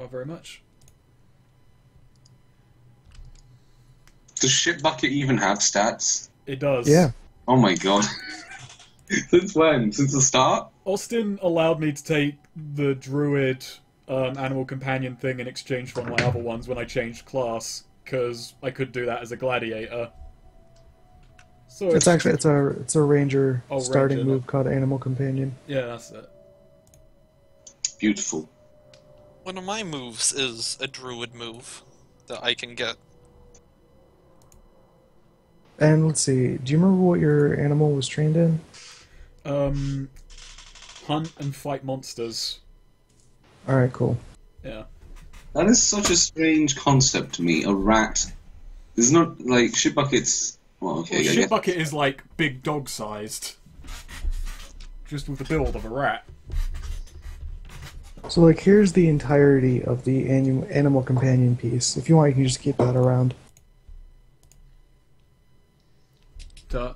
very much. Does Shit Bucket even have stats? It does. Yeah. Oh my god. Since when? Since the start? Austin allowed me to take the druid animal companion thing in exchange for my other ones when I changed class, because I could do that as a gladiator. So It's actually it's a ranger starting ranger, move called Animal Companion. Yeah, that's it. Beautiful. One of my moves is a druid move that I can get. And let's see, do you remember what your animal was trained in? Hunt and fight monsters. Alright, cool. Yeah. That is such a strange concept to me. A rat. It's not like Shit Bucket's. Well, okay, Well, I Shit guess. Bucket is like big dog sized. Just with the build of a rat. So, like, here's the entirety of the Animal Companion piece. If you want, you can just keep that around. Duh.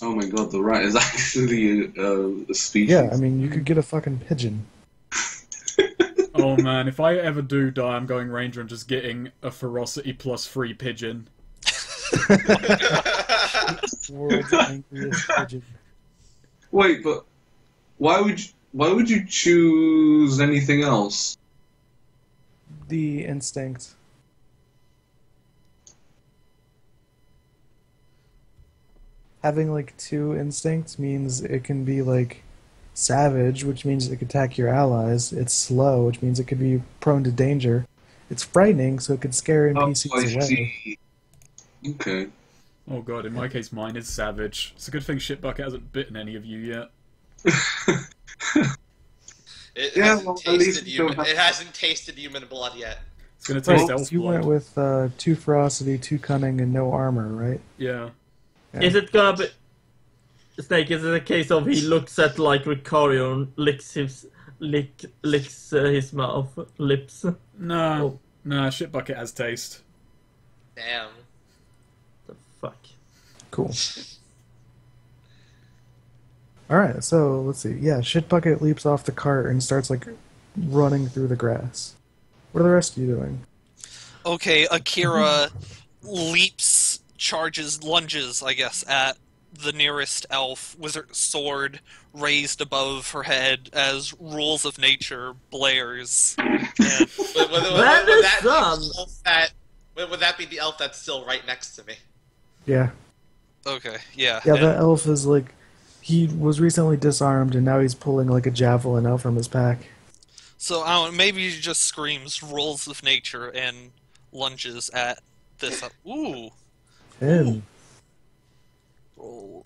Oh my god, the rat is actually a species. Yeah, I mean, you could get a fucking pigeon. Oh man, if I ever do die, I'm going ranger and just getting a ferocity +3 pigeon. World's angriest pigeon. Wait, but why would you choose anything else? The instinct. Having like 2 instincts means it can be like savage, which means it can attack your allies. It's slow, which means it could be prone to danger. It's frightening, so it could scare NPCs I away. see. Okay. Oh god, in my case mine is savage. It's a good thing Shit Bucket hasn't bitten any of you yet. It Yeah, hasn't well, at tasted least you human. don't have- It hasn't tasted human blood yet. It's gonna taste Right, elf you blood. went with 2 ferocity, 2 cunning, and no armor, right? Yeah. Yeah. Is it gonna be... Snake, is it a case of he looks at like Ricario and licks his mouth, lips? No. Nah, Shit Bucket has taste. Damn. The fuck? Cool. Alright, so let's see. Yeah, Shit Bucket leaps off the cart and starts like running through the grass. What are the rest of you doing? Okay, Akira leaps, charges, lunges, I guess, at the nearest elf, wizard sword raised above her head as rules of nature blares. And Would that be the elf that's still right next to me? Yeah. okay, yeah. Yeah, and- that elf is like... He was recently disarmed and now he's pulling like a javelin out from his pack. So, I don't know, maybe he just screams rules of nature and lunges at this. Ooh! Him. Roll.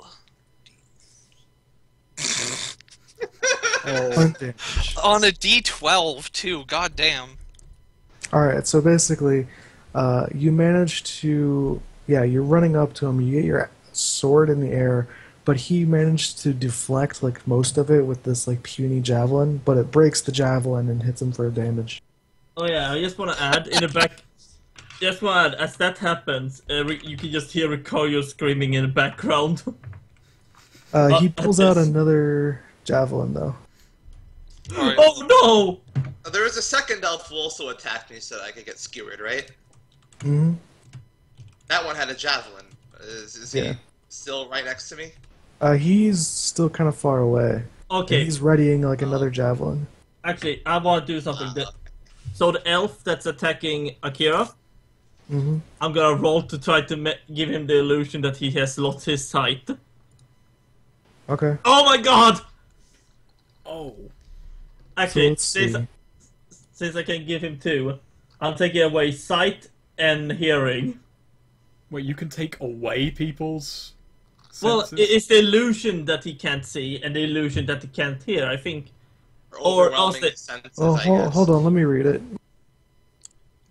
Point damage. On a d12, too, goddamn. Alright, so basically, you manage to... Yeah, you're running up to him, you get your sword in the air, but he managed to deflect like most of it with this like puny javelin, but it breaks the javelin and hits him for damage. Oh yeah, I just want to add in the back. Just want to add, as that happens, you can just hear Ricario screaming in the background. He pulls out another javelin though. Alright. Oh no! There was a second elf who also attacked me so that I could get skewered, right? Mm-hmm. That one had a javelin. Is he Yeah. still right next to me? He's still kind of far away. Okay, He's readying like another javelin. actually, I want to do something. So the elf that's attacking Akira, Mm-hmm. I'm gonna roll to try to give him the illusion that he has lost his sight. Okay. Oh my god! Oh. Actually, let's see. since I can give him 2, I'm taking away sight and hearing. Wait, you can take away people's Well, senses? it's the illusion that he can't see and the illusion that he can't hear, I think. Or Or overwhelming also- senses, Oh, I guess. hold on, let me read it.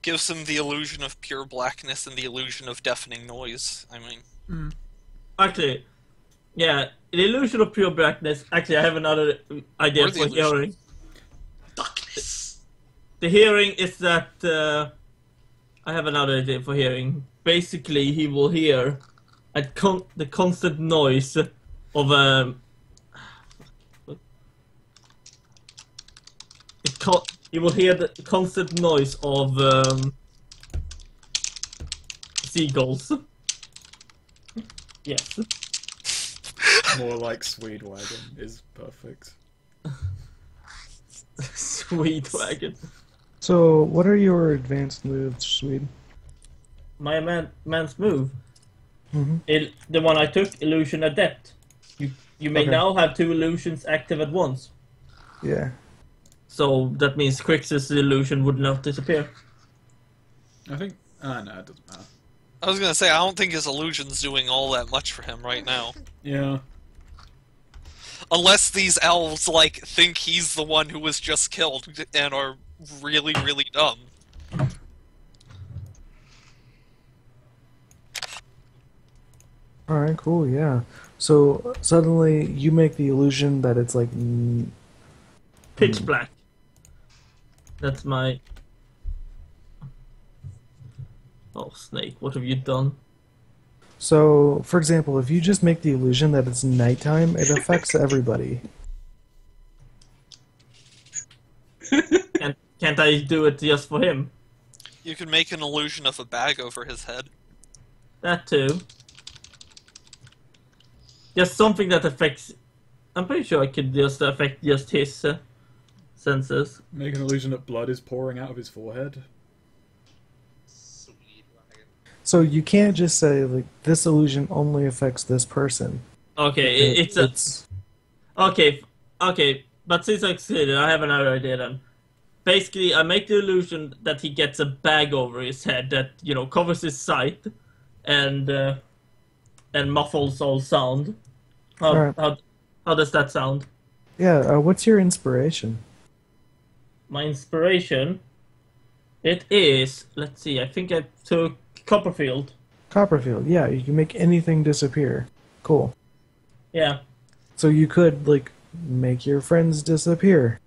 Gives him the illusion of pure blackness and the illusion of deafening noise. I mean, Actually, yeah, the illusion of pure blackness. Actually, I have another idea Or the for illusion. hearing. Darkness. The hearing is that I have another idea for hearing. Basically, he will hear the constant noise of he will hear the constant noise of seagulls. Yes. More like Sweed wagon is perfect. Sweet wagon. So, what are your advanced moves, Swede? My man's move. Mm-hmm. The one I took, Illusion Adept. You may Okay. now have 2 illusions active at once. Yeah. So that means Crixus' illusion would not disappear. I think. No, it doesn't matter. I was gonna say, I don't think his illusion's doing all that much for him right now. Yeah. Unless these elves, like, think he's the one who was just killed and are really, really dumb. Alright, cool, yeah. So, suddenly you make the illusion that it's like. Pitch black. That's my... Oh, Snake, what have you done? So, for example, if you just make the illusion that it's nighttime, it affects everybody. Can't I do it just for him? You can make an illusion of a bag over his head. That too. Just something that affects... I'm pretty sure I could just affect just his senses. Make an illusion that blood is pouring out of his forehead. Sweed wagon. So you can't just say, like, this illusion only affects this person. Okay, it's okay, but since I succeeded, I have another idea then. Basically, I make the illusion that he gets a bag over his head that, you know, covers his sight and muffles all sound. Alright. How does that sound? Yeah, what's your inspiration? My inspiration, it is, let's see, I think I took Copperfield. Copperfield, yeah, you can make anything disappear. Cool. Yeah, So you could, like, make your friends disappear.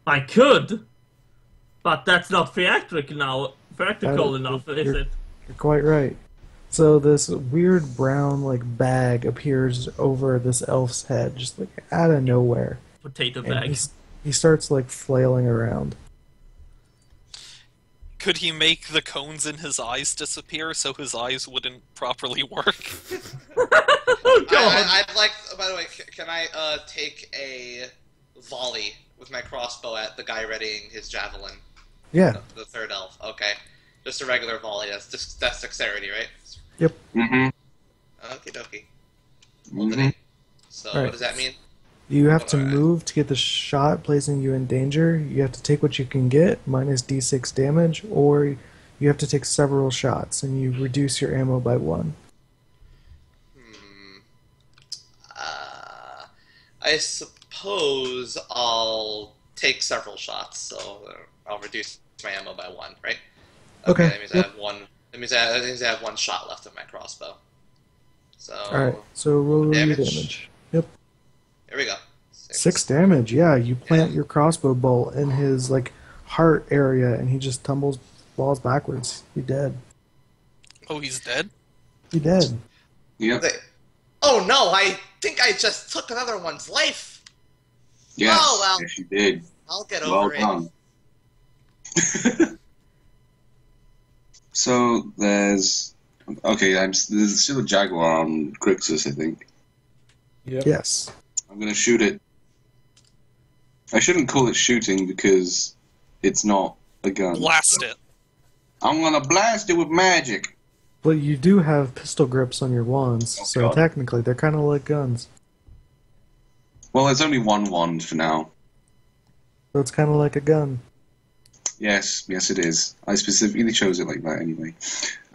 I could, but that's not theatrical enough, is you're- it? You're quite right. So this weird brown, like, bag appears over this elf's head, just, like, out of nowhere. Potato And bag. he starts, like, flailing around. Could he make the cones in his eyes disappear so his eyes wouldn't properly work? Oh god! I'd like. By the way, can I take a volley with my crossbow at the guy readying his javelin? Yeah. The third elf. Okay, just a regular volley. That's dexterity, right? Mm-hmm. Okie dokie. Mhm. So Alright. what does that mean? You have to Alright. move to get the shot, placing you in danger. You have to take what you can get, minus d6 damage, or you have to take several shots, and you reduce your ammo by 1. I suppose I'll take several shots, so I'll reduce my ammo by 1, right? Okay, That means yep. I have one. That means I have 1 shot left of my crossbow. So Alright, so roll your Damage. damage. Yep. here we go. 6 damage, yeah. You plant your crossbow bolt in his, like, heart area, and he just falls backwards. He dead. Oh, he's dead? He dead. Yep. Oh no! I think I just took another one's life. Yes. Oh, well. Yes, you did. I'll get Well over it. done. So there's there's still a jaguar on Crixus, I think. Yep. Yes. I'm gonna shoot it. I shouldn't call it shooting because it's not a gun. Blast it. I'm gonna blast it with magic. But you do have pistol grips on your wands, Oh, so God. technically they're kind of like guns. Well, there's only one wand for now. So it's kind of like a gun. Yes, it is. I specifically chose it like that anyway.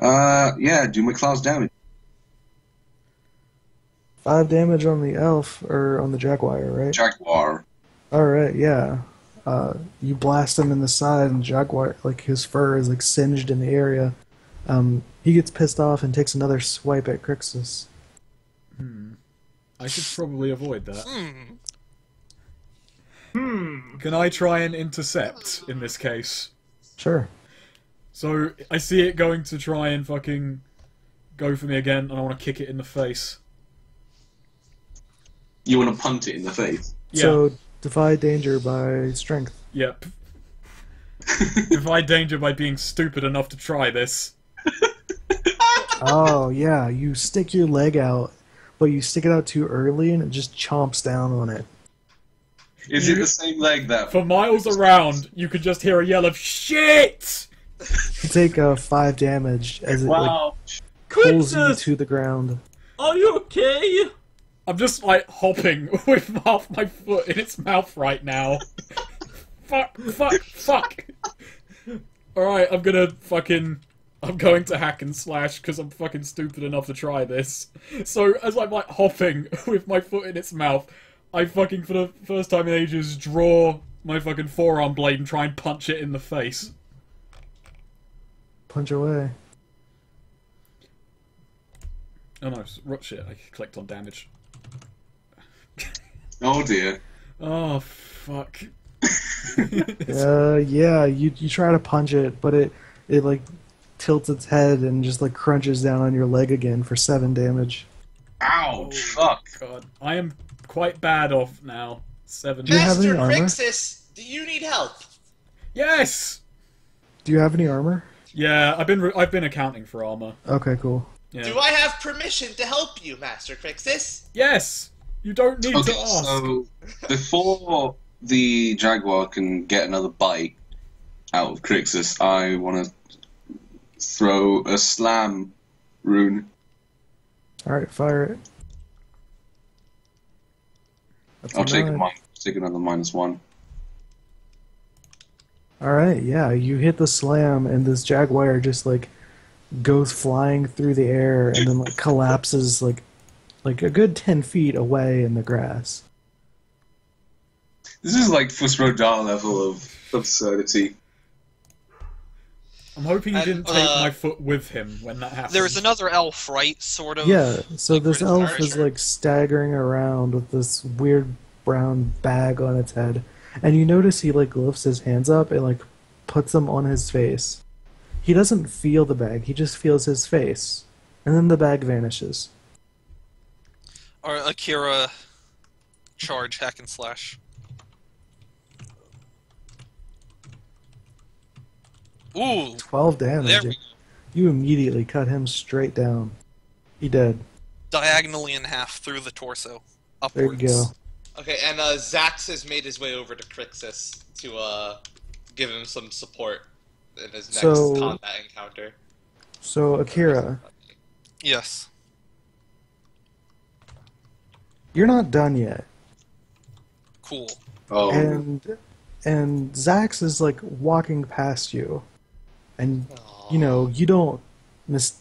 Yeah, do my claws damage. 5 damage on the elf, or on the jaguar, right? Jaguar. Alright, yeah. You blast him in the side, and the jaguar, like, his fur is, like, singed in the area. He gets pissed off and takes another swipe at Crixus. I should probably avoid that. Hmm. Can I try and intercept in this case? Sure. So, I see it going to try and fucking go for me again, and I want to kick it in the face. You want to punt it in the face? Yeah. So, Defy danger by strength. Yep. Defy danger by being stupid enough to try this. Oh, yeah, you stick your leg out, but you stick it out too early and it just chomps down on it. Is it the same leg that... For miles around, you could just hear a yell of SHIT! You take 5 damage as it Wow. pulls you Crixus! to the ground. Are you okay? I'm just, like, hopping with half my foot in its mouth right now. Fuck! Alright, I'm going to hack and slash because I'm fucking stupid enough to try this. So, as I'm, like, hopping with my foot in its mouth, I fucking, for the first time in ages, draw my fucking forearm blade and try and punch it in the face. Punch away. Oh no, shit, I clicked on damage. Oh dear. Oh, fuck. Yeah, you try to punch it, but it like tilts its head and just like crunches down on your leg again for 7 damage. Ouch. Fuck. God, I am quite bad off now. 7 Do you have Master any armor? Crixus, do you need help? Yes! Do you have any armor? Yeah, I've been accounting for armor. Okay, cool. Yeah. Do I have permission to help you, Master Crixus? Yes! You don't need Okay, to ask. so before the Jaguar can get another bite out of Crixus, I want to throw a slam rune. Alright, fire it. That's I'll take 9. take another -1. Alright, yeah, you hit the slam and this jaguar just like goes flying through the air and then like collapses like a good 10 feet away in the grass. This is like Fusrodar level of absurdity. I'm hoping he And, didn't take my foot with him when that happened. There's another elf, right? Sort of. Yeah, so this Secret elf is Archer. like staggering around with this weird brown bag on its head. And you notice he like lifts his hands up and like puts them on his face. He doesn't feel the bag, he just feels his face. And then the bag vanishes. Or Akira charge, hack and slash. Ooh, 12 damage. There we You immediately cut him straight down. He dead. diagonally in half through the torso. There Upwards. you go. Okay, and Zax has made his way over to Crixus to give him some support in his next So- combat encounter. So, Akira, Yes. you're not done yet. Cool. Oh, And Zax is like walking past you. And you know, you don't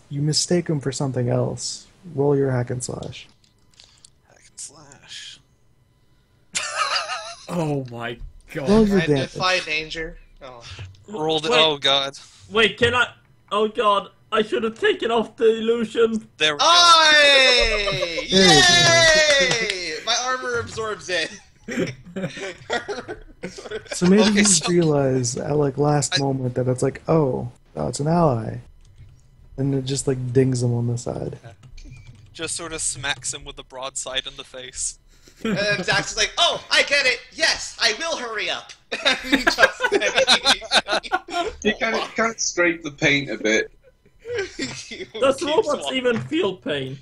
you mistake him for something else. Roll your hack and slash. Hack and slash. Oh my god. Roll your And damage. defy danger. Oh. Rolled it. Wait. Oh god. Wait, can I? Oh god, I should have taken off the illusion. There we go. Aye! There you Yay! My armor absorbs it. So maybe Okay, you so- realize at like last moment that it's like, oh, it's an ally. And it just like dings him on the side. Just sort of smacks him with a broadside in the face. And then Zax is like, "Oh, I get it. Yes, I will hurry up." And he just you kind of scrape the paint a bit. Does keeps robots walking. even feel pain?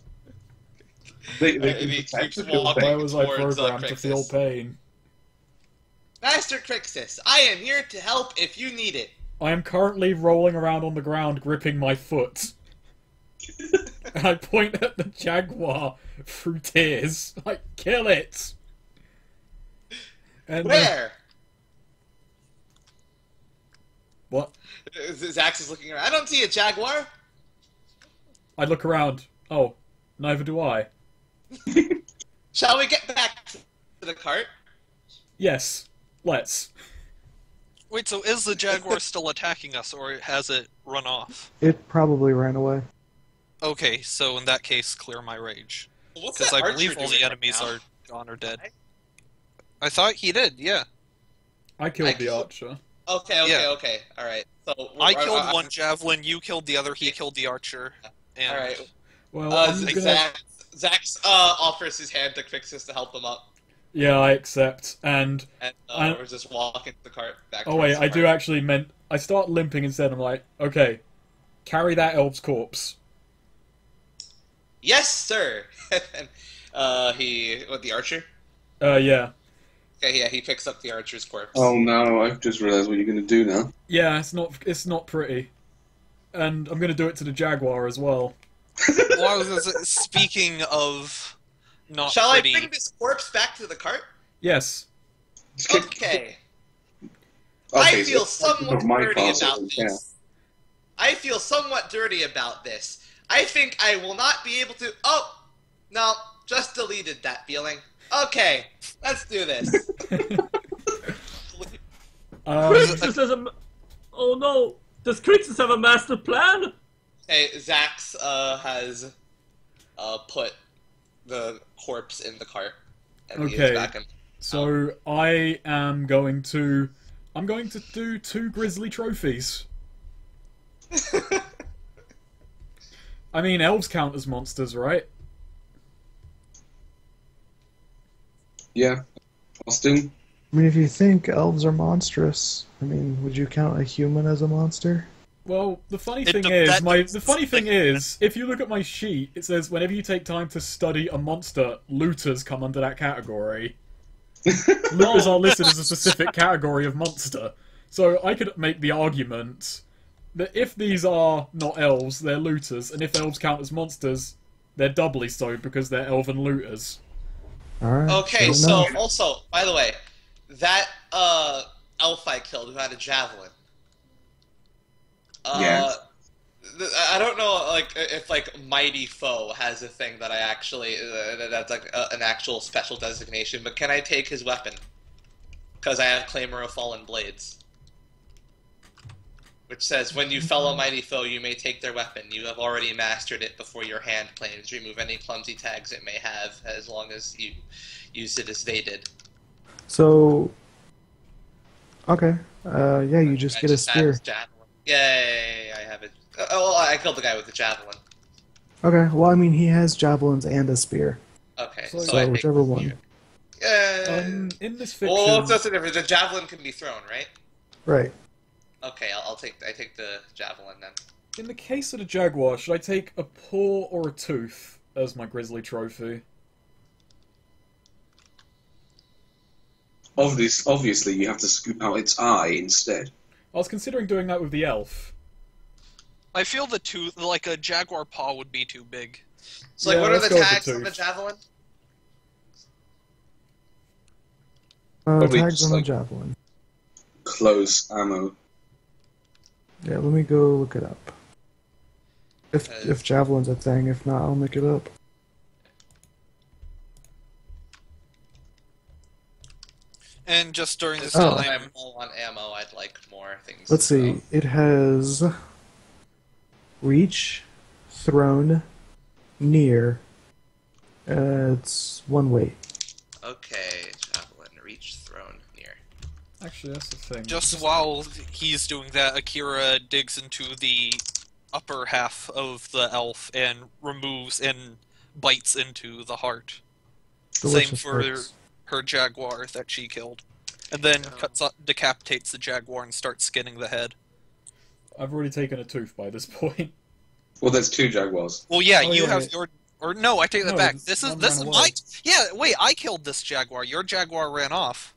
They And can he detect keeps the feel walking. Why pain. was I towards, programmed to feel Crixus. pain? Master Crixus, I am here to help if you need it. I am currently rolling around on the ground, gripping my foot. And I point at the jaguar through tears. Like, kill it! And, Where? what? Zax is looking around. I don't see a jaguar. I look around. Oh, neither do I. Shall we get back to the cart? Yes, let's. Wait, so is the jaguar still attacking us, or has it run off? It probably ran away. Okay, so in that case, clear my rage. What's Because that I archer believe all doing the right enemies now? are gone or dead. I thought he did, yeah. I killed I the killed- archer. Okay, Yeah. alright. So I killed one javelin, you killed the other, he Yeah. killed the archer. And Alright. Well, I'm gonna... Zax offers his hand to Crixus to help him up. Yeah, I accept. And we're just walking the cart back. oh wait, towards the I do cart. actually meant I start limping instead. I'm like, okay, carry that elf's corpse. Yes, sir. And the archer. Yeah, Okay, yeah, he picks up the archer's corpse. Oh no, I've just realised what you're going to do now. yeah, it's not pretty, and I'm gonna do it to the jaguar as well. Well, I was gonna say, speaking of not Shall pretty, I bring this corpse back to the cart? Yes. Okay. I Okay, feel so somewhat my dirty castle, about yeah. this. I feel somewhat dirty about this. I think I will not be able to. Oh, no, just deleted that feeling. Okay, let's do this. Crixus has a... Oh no! Does Crixus have a master plan? Hey, Zax has put the corpse in the cart, and he is Okay. back in. So I'm going to do 2 grizzly trophies. I mean, elves count as monsters, right? Yeah. Austin? I mean, if you think elves are monstrous, I mean, would you count a human as a monster? Well, the funny It thing de- is, that- if you look at my sheet, it says whenever you take time to study a monster, looters come under that category. Looters are listed as a specific category of monster. So I could make the argument that if these are not elves, they're looters, and if elves count as monsters, they're doubly so because they're elven looters. Alright. Okay, fair so enough. also, by the way, that elf I killed who had a javelin. Yeah. I don't know, like, if like Mighty Foe has a thing that I actually that's like an actual special designation, but can I take his weapon? Because I have Claymore of Fallen Blades, which says when you fell a mighty foe, you may take their weapon. You have already mastered it before your hand claims. Remove any clumsy tags it may have, as long as you use it as they did. So, okay. Yeah, you just I get a just have spear. his javelin. Yay! I have it. Oh, I killed the guy with the javelin. Okay, well, I mean, he has javelins and a spear. Okay, So- so I take whichever the one. spear. Yeah. In this fiction, Well, what's the difference? The javelin can be thrown, right? Right. Okay, I take the javelin then. in the case of the jaguar, should I take a paw or a tooth as my grizzly trophy? Obviously, you have to scoop out its eye instead. I was considering doing that with the elf. I feel the tooth, like a jaguar paw, would be too big. So, like, Yeah, what are let's the go with the tags on tooth. the javelin? Probably Tags just on the like- javelin. Close ammo. Yeah, let me go look it up. If javelin's a thing, if not, I'll make it up. And just during this Oh. time, I'm low on ammo. I'd like more things. Let's to see. throw. It has reach, thrown, near. It's one weight. Okay, javelin, reach, thrown, near. Actually, that's the thing. just while he's doing that, Akira digs into the upper half of the elf and removes and bites into the heart. Same Delicious for hearts. her jaguar that she killed. And then decapitates the jaguar and starts skinning the head. I've already taken a tooth by this point. Well, there's 2 jaguars. Well, yeah, Oh, you yeah, have yeah. your... Or no, I take that No, back. it's This is one this ran is away. my... Yeah, wait, I killed this jaguar. Your jaguar ran off.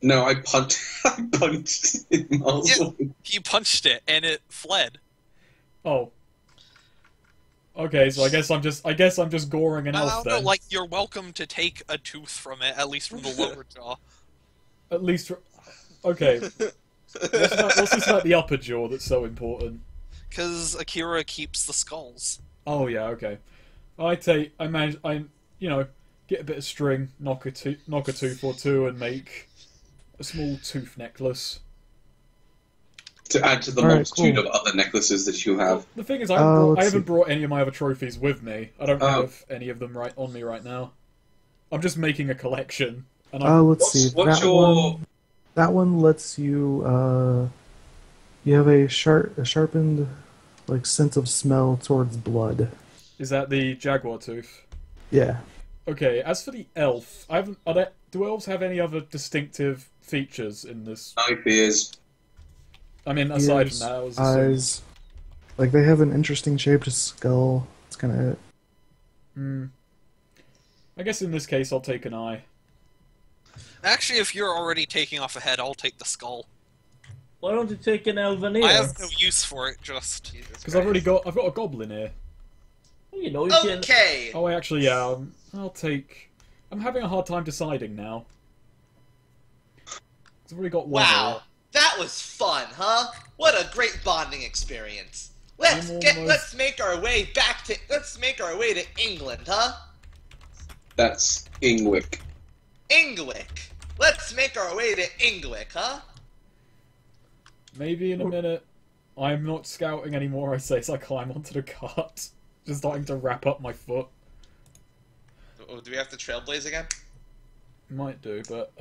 No, I punched. I punched it miles Yeah. away. He punched it and it fled. Oh. Okay, so I guess I'm just goring an I elf don't know, then. like, you're welcome to take a tooth from it, at least from the lower jaw. At least. Okay. What's this about the upper jaw that's so important? Because Akira keeps the skulls. Oh yeah, okay. I get a bit of string, knock a tooth or two, and make a small tooth necklace. To add to the Alright, multitude cool. of other necklaces that you Well, have. the thing is, let's I haven't see. brought any of my other trophies with me. I don't Oh. have any of them right on me right now. I'm just making a collection, and Let's see. What's your? That one lets you. You have a sharpened, like, sense of smell towards blood. is that the jaguar tooth? Yeah. Okay, as for the elf, I haven't. Do elves have any other distinctive features in this? Knife ears. I mean, aside Ears, from that, I was assuming- eyes. Like, they have an interesting shaped skull. That's kind of it. I guess in this case, I'll take an eye. Actually, if you're already taking off a head, I'll take the skull. Why don't you take an elven ear? I have no use for it, just... Because I've got a goblin here. You know, you can... Okay. Oh, actually, yeah. I'll take. I'm having a hard time deciding now. 'Cause I've already got one. Wow, that was fun, huh? What a great bonding experience. Let's make our way to England, huh? That's Ingwick. Ingwick. Let's make our way to Ingwick, huh? Maybe in a minute. I'm not scouting anymore, I say, so I climb onto the cart. Just starting to wrap up my foot. Oh, do we have to trailblaze again? Might do, but,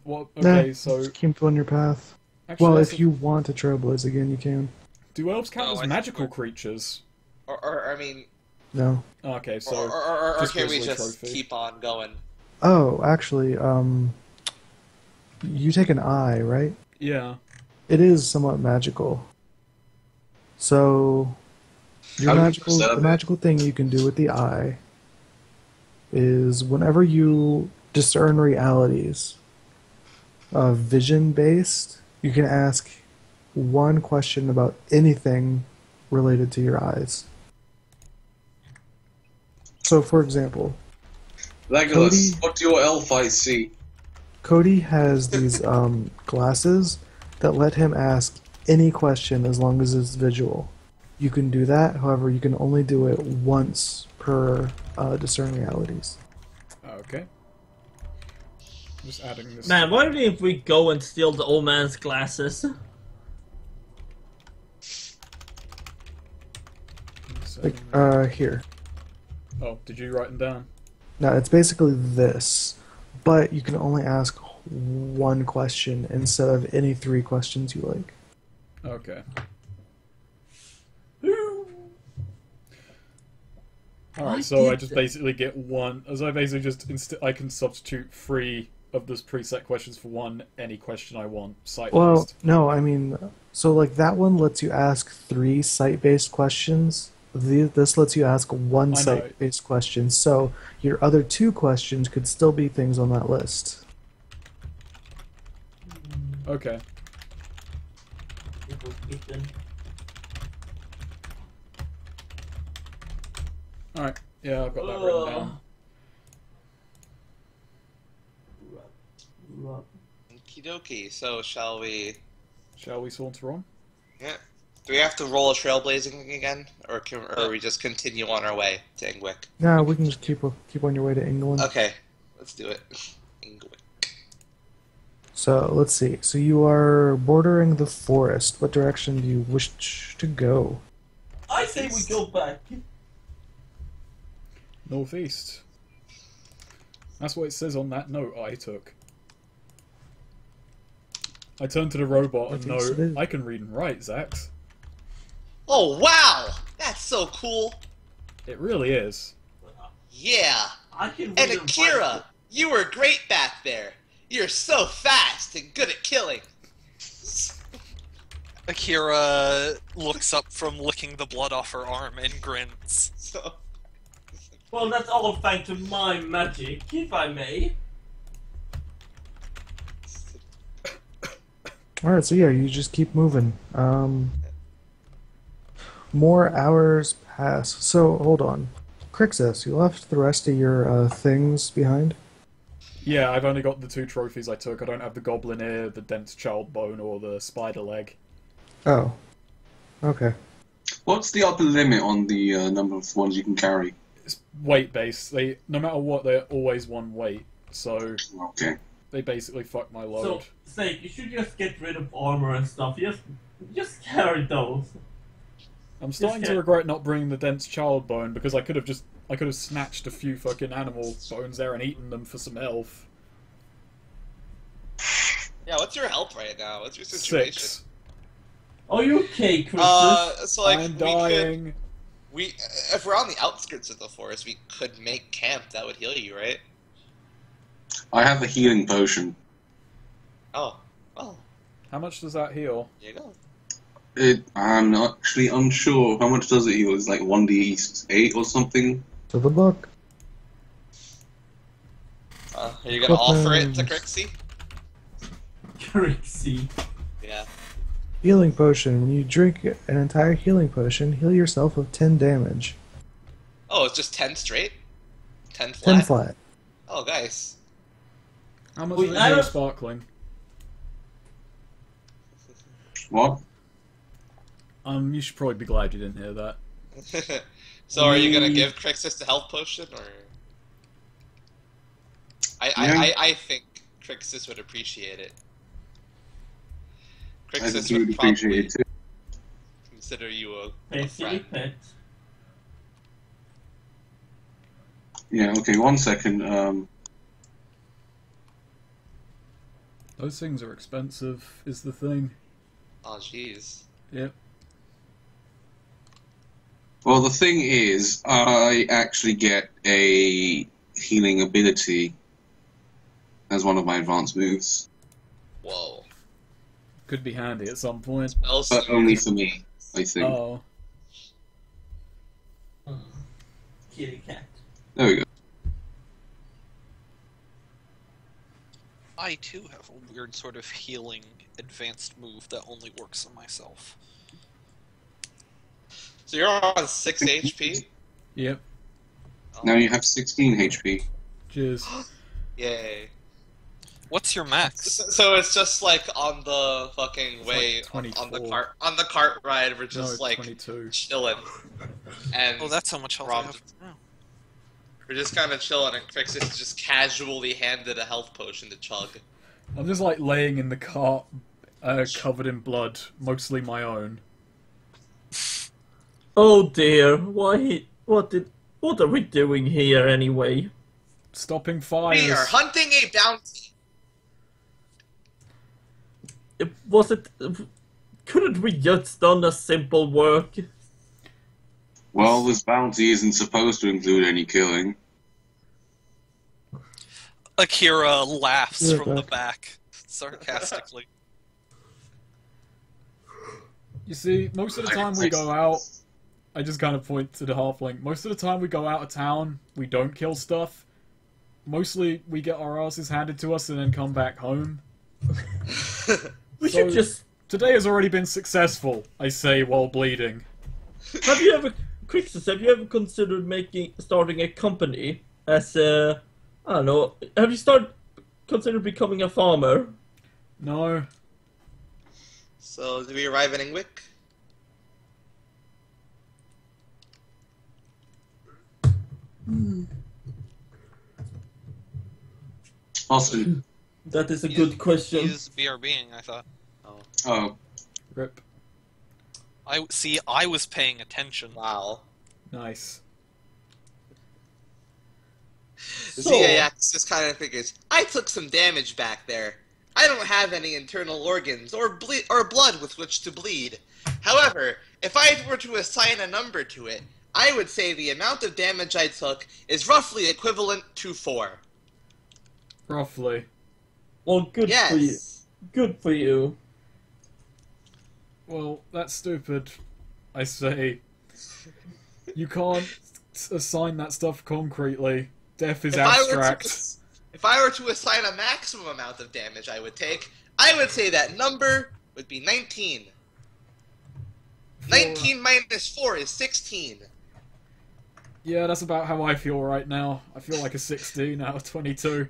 what? Okay, so. Just keep on your path. Actually, Well, that's if you want to trailblaze again, you can. do elves count Oh, as I see. magical creatures? Or I mean, No. Okay, so. or just can we grizzly just trophy. keep on going? Oh, actually, you take an eye, right? Yeah. It is somewhat magical. So, How do you the preserve it? magical thing you can do with the eye is whenever you discern realities, vision-based, you can ask one question about anything related to your eyes. So, for example, Legolas, Cody? what do your elf eyes see? Cody has these glasses that let him ask any question as long as it's visual. You can do that, however, you can only do it once per discern realities. Okay. Just adding this. Man, why don't we go and steal the old man's glasses? Like, here. Oh, did you write them down? Now, it's basically this, but you can only ask one question instead of any 3 questions you like. Okay. Alright, so I just basically get one. As I basically just I can substitute 3 of those preset questions for one any question I want. Sight Well, based. no, I mean, so like that one lets you ask 3 site-based questions. This lets you ask one I know. site-based question. So your other 2 questions could still be things on that list. Okay. Alright. Yeah, I've got that written down. Okie dokie. So shall we? Shall we saunter on? Yeah. Do we have to roll a trailblazing again, or we just continue on our way to Ingwick? No, we can just keep on your way to England. Okay, let's do it. Ingwick. So let's see. So you are bordering the forest. What direction do you wish to go? I say we go back. Northeast. That's what it says on that note I took. I turned to the robot and Northeast it no, is. I can read and write, Zax. Oh wow, that's so cool. It really is. Yeah. I can And read Akira, you were great back there. You're so fast and good at killing. Akira looks up from licking the blood off her arm and grins. So, Well, that's all thanks to my magic, if I may. Alright, so yeah, you just keep moving. More hours pass. So, hold on. Crixus, you left the rest of your things behind? Yeah, I've only got the 2 trophies I took. I don't have the goblin ear, the dense child bone, or the spider leg. Oh. Okay. What's the upper limit on the number of ones you can carry? It's weight based. No matter what, they're always one weight. So Okay. they basically fuck my So, load. Snake, you should just get rid of armor and stuff. Just carry those. I'm starting to okay. regret not bringing the dense child bone because I could have snatched a few fucking animal bones there and eaten them for some elf. yeah, what's your health right now? What's your situation? 6. Are you okay, Crixus? So like I'm dying. if we're on the outskirts of the forest, we could make camp. That would heal you, right? I have a healing potion. Oh, well, How much does that heal? there you go. I'm actually unsure. How much does it heal? It's like 1d8 or something? To the book. Are you gonna offer it to Crixie? Crixie. Yeah. Healing potion. When you drink an entire healing potion, heal yourself of 10 damage. Oh, it's just 10 straight? 10 flat? 10 flat. Oh, guys. How much Wait, does it I heal don't- sparkling? What? You should probably be glad you didn't hear that. So are you gonna give Crixus the health potion, or...? I think Crixus would appreciate it. I Crixus think you would would appreciate probably it too. consider you a Basically, friend. pet. Yeah, okay, 1 second. Those things are expensive, is the thing. Oh, jeez. Yep. Well, the thing is, I actually get a healing ability as one of my advanced moves. Whoa. Could be handy at some point. Else But only for me, I think. Oh. Kitty cat. There we go. I too have a weird sort of healing advanced move that only works on myself. So you're on 6 HP? Yep. Now you have 16 HP. Cheers. Yay. What's your max? So it's just like on the fucking It's way, like on the 24. cart ride, we're just No, like 22. chilling. And Oh, that's how much health I Braum have. Oh. we're just kind of chilling, and Crixus just casually handed a health potion to chug. I'm just like laying in the cart, covered in blood, mostly my own. Oh dear, why? What are we doing here anyway? Stopping fires. We are hunting a bounty. Was it? Couldn't we just done a simple work? Well, this bounty isn't supposed to include any killing. Akira laughs Yeah, from the back. back, sarcastically. You see, most of the time we go out, I just kind of point to the halfling. Most of the time we go out of town, we don't kill stuff. Mostly we get our asses handed to us and then come back home. We So- should just. Today has already been successful, I say while bleeding. Have you ever, Crixus? Have you ever considered starting a company as a? I don't know. Have you considered becoming a farmer? No. So, do we arrive in Ingwick? Austin. That is a good question. He's BRBing, I thought. Oh, Rip. I was paying attention. Wow. Nice. So- ZAX just kind of figures, I took some damage back there. I don't have any internal organs or blood with which to bleed. However, if I were to assign a number to it, I would say the amount of damage I took is roughly equivalent to 4. Roughly. Well, good for you. Yes. Good for you. Well, that's stupid, I say. You can't assign that stuff concretely. Death is abstract. If I were to assign a maximum amount of damage I would take, I would say that number would be 19. 19 minus 4 is 16. Yeah, that's about how I feel right now. I feel like a 16 out of 22.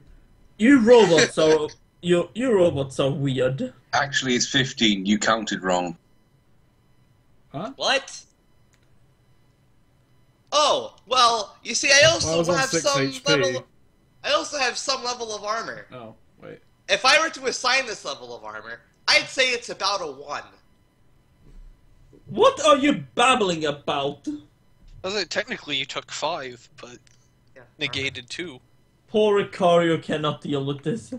You robots are you robots are weird. actually it's 15. You counted wrong. Huh? What? Oh, well, you see, I Well, I also was on have 6 some HP. level. I also have some level of armor. Oh, wait. If I were to assign this level of armor, I'd say it's about a 1. What are you babbling about? I was like, technically you took 5, but Yeah. negated 2. Poor Ricario cannot deal with this.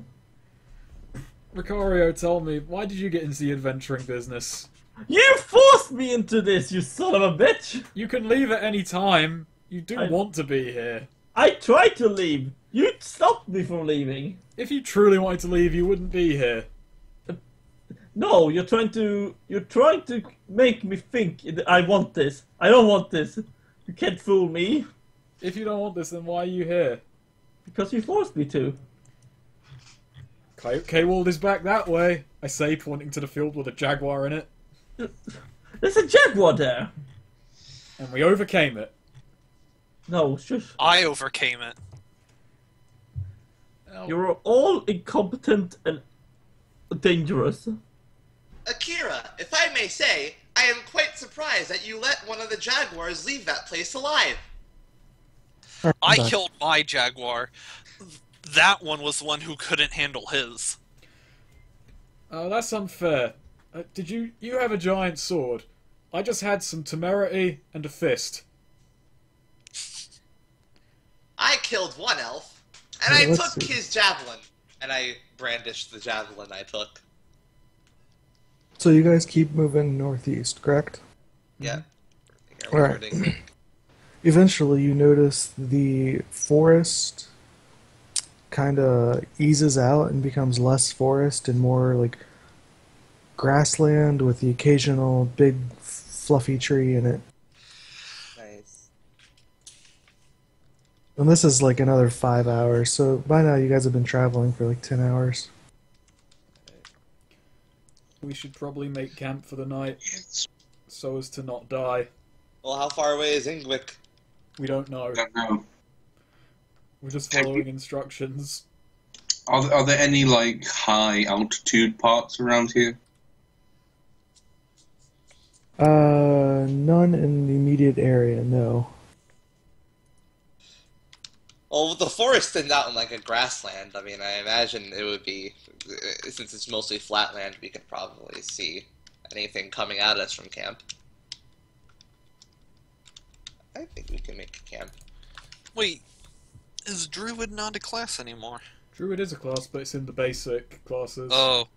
Ricario, tell me, why did you get into the adventuring business? You forced me into this, you son of a bitch! You can leave at any time. You do I- want to be here. I tried to leave! You stopped me from leaving! If you truly wanted to leave, you wouldn't be here. No, you're trying to make me think I want this. I don't want this. You can't fool me. If you don't want this, then why are you here? Because you forced me to. K-Wald is back that way, I say, pointing to the field with a jaguar in it. There's a jaguar there! And we overcame it. No, shush. I overcame it. You're all incompetent and dangerous. Akira, if I may say, I am quite surprised that you let one of the jaguars leave that place alive. I killed my jaguar. That one was the one who couldn't handle his. Oh, that's unfair. Did you have a giant sword? I just had some temerity and a fist. I killed one elf, and Yeah, I let's took see. his javelin. And I brandished the javelin I took. So you guys keep moving northeast, correct? Yeah. Alright. Eventually, you notice the forest kind of eases out and becomes less forest and more like grassland with the occasional big fluffy tree in it. Nice. And this is like another 5 hours, so by now you guys have been traveling for like 10 hours. We should probably make camp for the night, so as to not die. Well, how far away is Ingwick? We don't know. I don't know. We're just following instructions. Are there any, like, high altitude parts around here? None in the immediate area, no. Well, with the forest thinned out in like a grassland, I mean, I imagine it would be, since it's mostly flat land, we could probably see anything coming at us from camp. I think we can make a camp. Wait, is Druid not a class anymore? Druid is a class, but it's in the basic classes. Oh.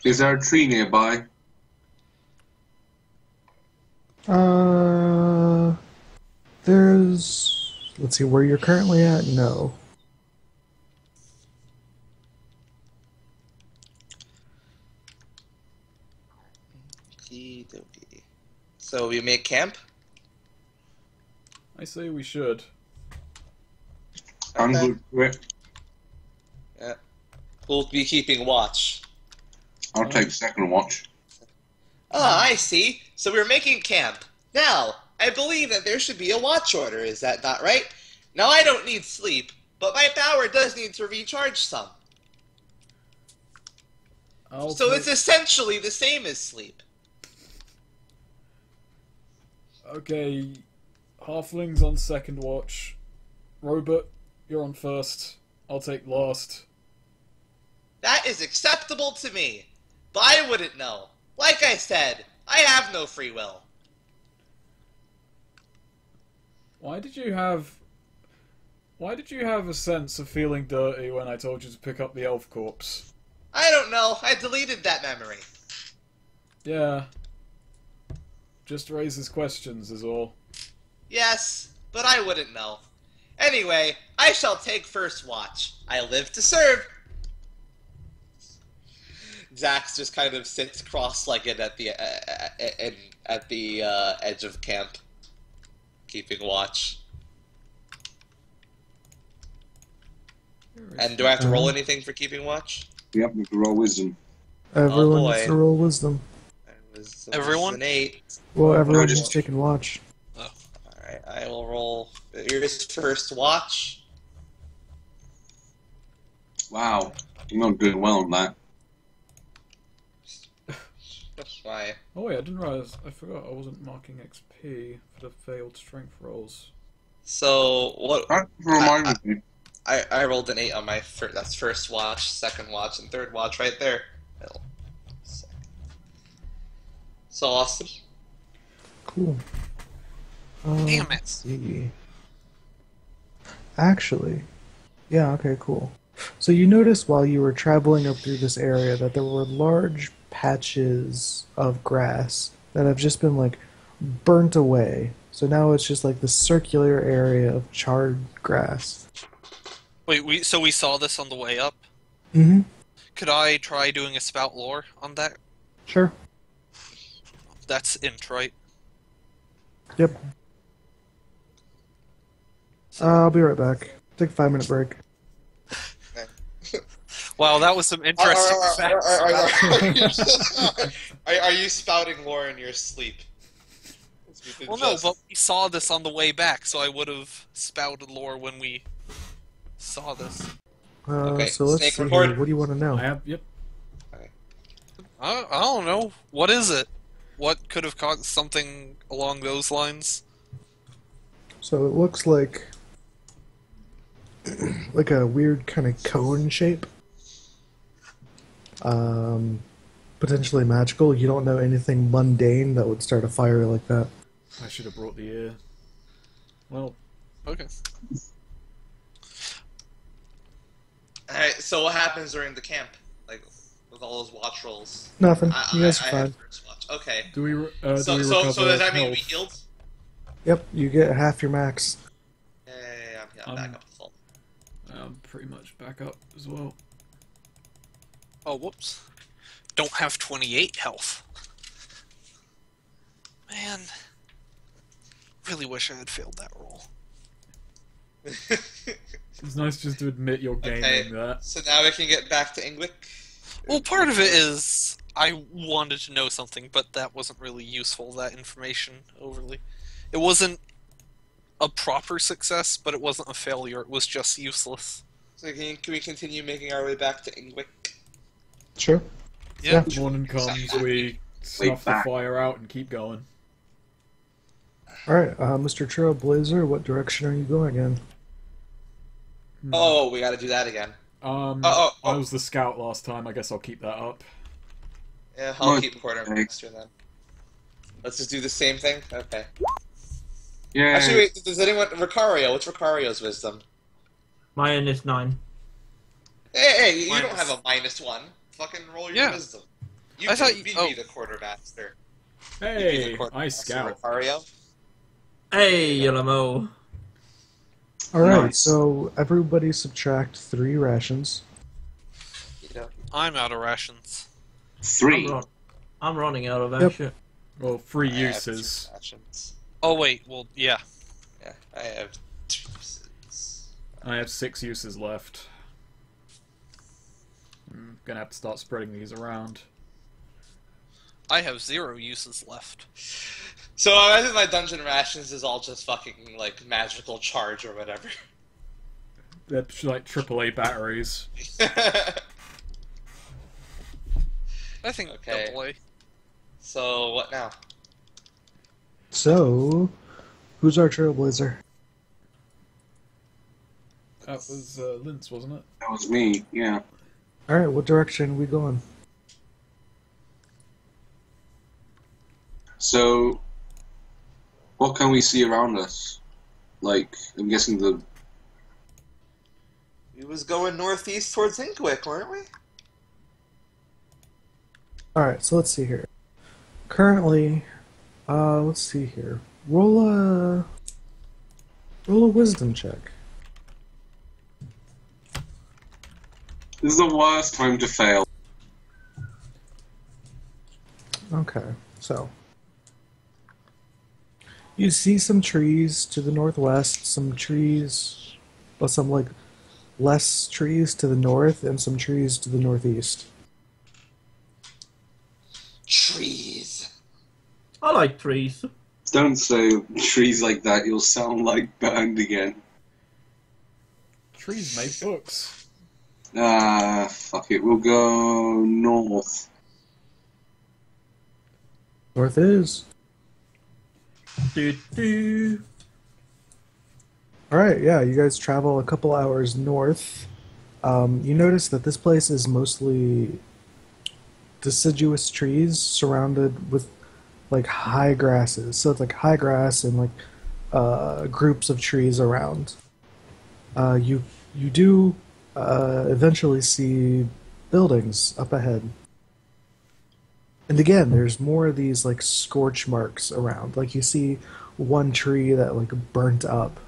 Is there a tree nearby? There's... Let's see, where you're currently at? No. Okey-dokey. So we make camp? I say we should. I'm Okay. good for it. Yeah. Who'll be keeping watch? I'll take second watch. Ah, I see. So we're making camp. Now, I believe that there should be a watch order, is that not right? Now, I don't need sleep, but my power does need to recharge some. So it's essentially the same as sleep. Okay, Halfling's on second watch. Robot, you're on first. I'll take last. That is acceptable to me, but I wouldn't know. Like I said, I have no free will. Why did you have a sense of feeling dirty when I told you to pick up the elf corpse? I don't know. I deleted that memory. Yeah. Just raises questions is all. Yes, but I wouldn't know. Anyway, I shall take first watch. I live to serve. Zax just kind of sits cross-legged at the edge of camp, keeping watch. And do I have to roll anything for keeping watch? Yep, we can roll wisdom. Everyone boy. needs to roll wisdom. Everyone? An 8. Well, everyone's just- just taking watch. Alright, I will roll. Here's first watch. Wow, you're not doing well on that. Why? Oh wait, I didn't realize. I forgot I wasn't marking XP for the failed strength rolls. So, what? That reminded me. I rolled an 8 on my first. That's first watch, second watch, and third watch right there. So awesome. Cool. Damn it. Let's see. Actually, yeah, okay, cool. So you noticed while you were traveling up through this area that there were large patches of grass that have just been like burnt away. So now it's just like the circular area of charred grass. Wait, we saw this on the way up? Mm-hmm. Could I try doing a spout lore on that? Sure. That's int, right? Yep. I'll be right back. Take a 5-minute break. Wow, that was some interesting facts. Are you spouting lore in your sleep? Well, no, but we saw this on the way back, so I would have spouted lore when we saw this. Okay, So let's snake see record. here. What do you want to know? I have, yep. I don't know. What is it? What could have caused something along those lines? So it looks like a weird kind of cone shape. Potentially magical. You don't know anything mundane that would start a fire like that. I should have brought the ear. Well, Okay. Alright, so what happens during the camp? Like, with all those watch rolls? Nothing. You guys are I fine. had first watch. Okay. do we So recover does that mean we health? healed? Yep, you get half your max. Yeah, I'm back up to full. Pretty much back up as well. Oh, whoops. Don't have 28 health. Man. Really wish I had failed that roll. It's nice just to admit you're gaming Okay, that. so now we can get back to Ingwick. Well, part of it is I wanted to know something, but that wasn't really useful, that information, overly. It wasn't a proper success, but it wasn't a failure. It was just useless. So can we continue making our way back to Ingwick? Sure. Yeah. Morning comes, we snuff the back. fire out and keep going. Alright, Mr. Trailblazer, what direction are you going in? Oh, we gotta do that again. I was the scout last time. I guess I'll keep that up. Yeah, I'll Oh, keep quarter okay. next year then. Let's just do the same thing? Okay. Yeah. Actually, wait, does anyone... Ricario, what's Ricario's wisdom? Mine is 9. Hey, you Minus. don't have a -1. Fucking roll your Yeah. wisdom. You I can thought you- be oh. the quartermaster. Be the Hey, I quartermaster, scout. Ricario. Hey, Yelamo. Alright, Nice. so everybody subtract 3 rations. You know. I'm out of rations. 3. I'm running out of that Yep. shit. Well, free I have uses. 2 rations. Oh, wait, well, yeah. Yeah, I have 2 uses. I have 6 uses left. I'm gonna have to start spreading these around. I have 0 uses left. So I think my dungeon rations is all just fucking, like, magical charge or whatever. They're like AAA batteries. I think Okay. double A. So, what now? So, who's our Trailblazer? That was Lintz, wasn't it? That was me, yeah. Alright, what direction are we going? So, what can we see around us? Like, I'm guessing the... We was going northeast towards Ingwick, weren't we? Alright, so let's see here. Currently, let's see here. Roll a wisdom check. This is the worst time to fail. Okay, so you see some trees to the northwest, some trees, well, some like less trees to the north, and some trees to the northeast. Trees. I like trees. Don't say trees like that, you'll sound like burned again. Trees make books. Ah, fuck it, we'll go north. North is. Do. Alright, yeah, you guys travel a couple hours north. You notice that this place is mostly deciduous trees surrounded with like high grasses. So it's like high grass and like groups of trees around. You do eventually see buildings up ahead. And again, there's more of these like scorch marks around. Like you see one tree that like burnt up.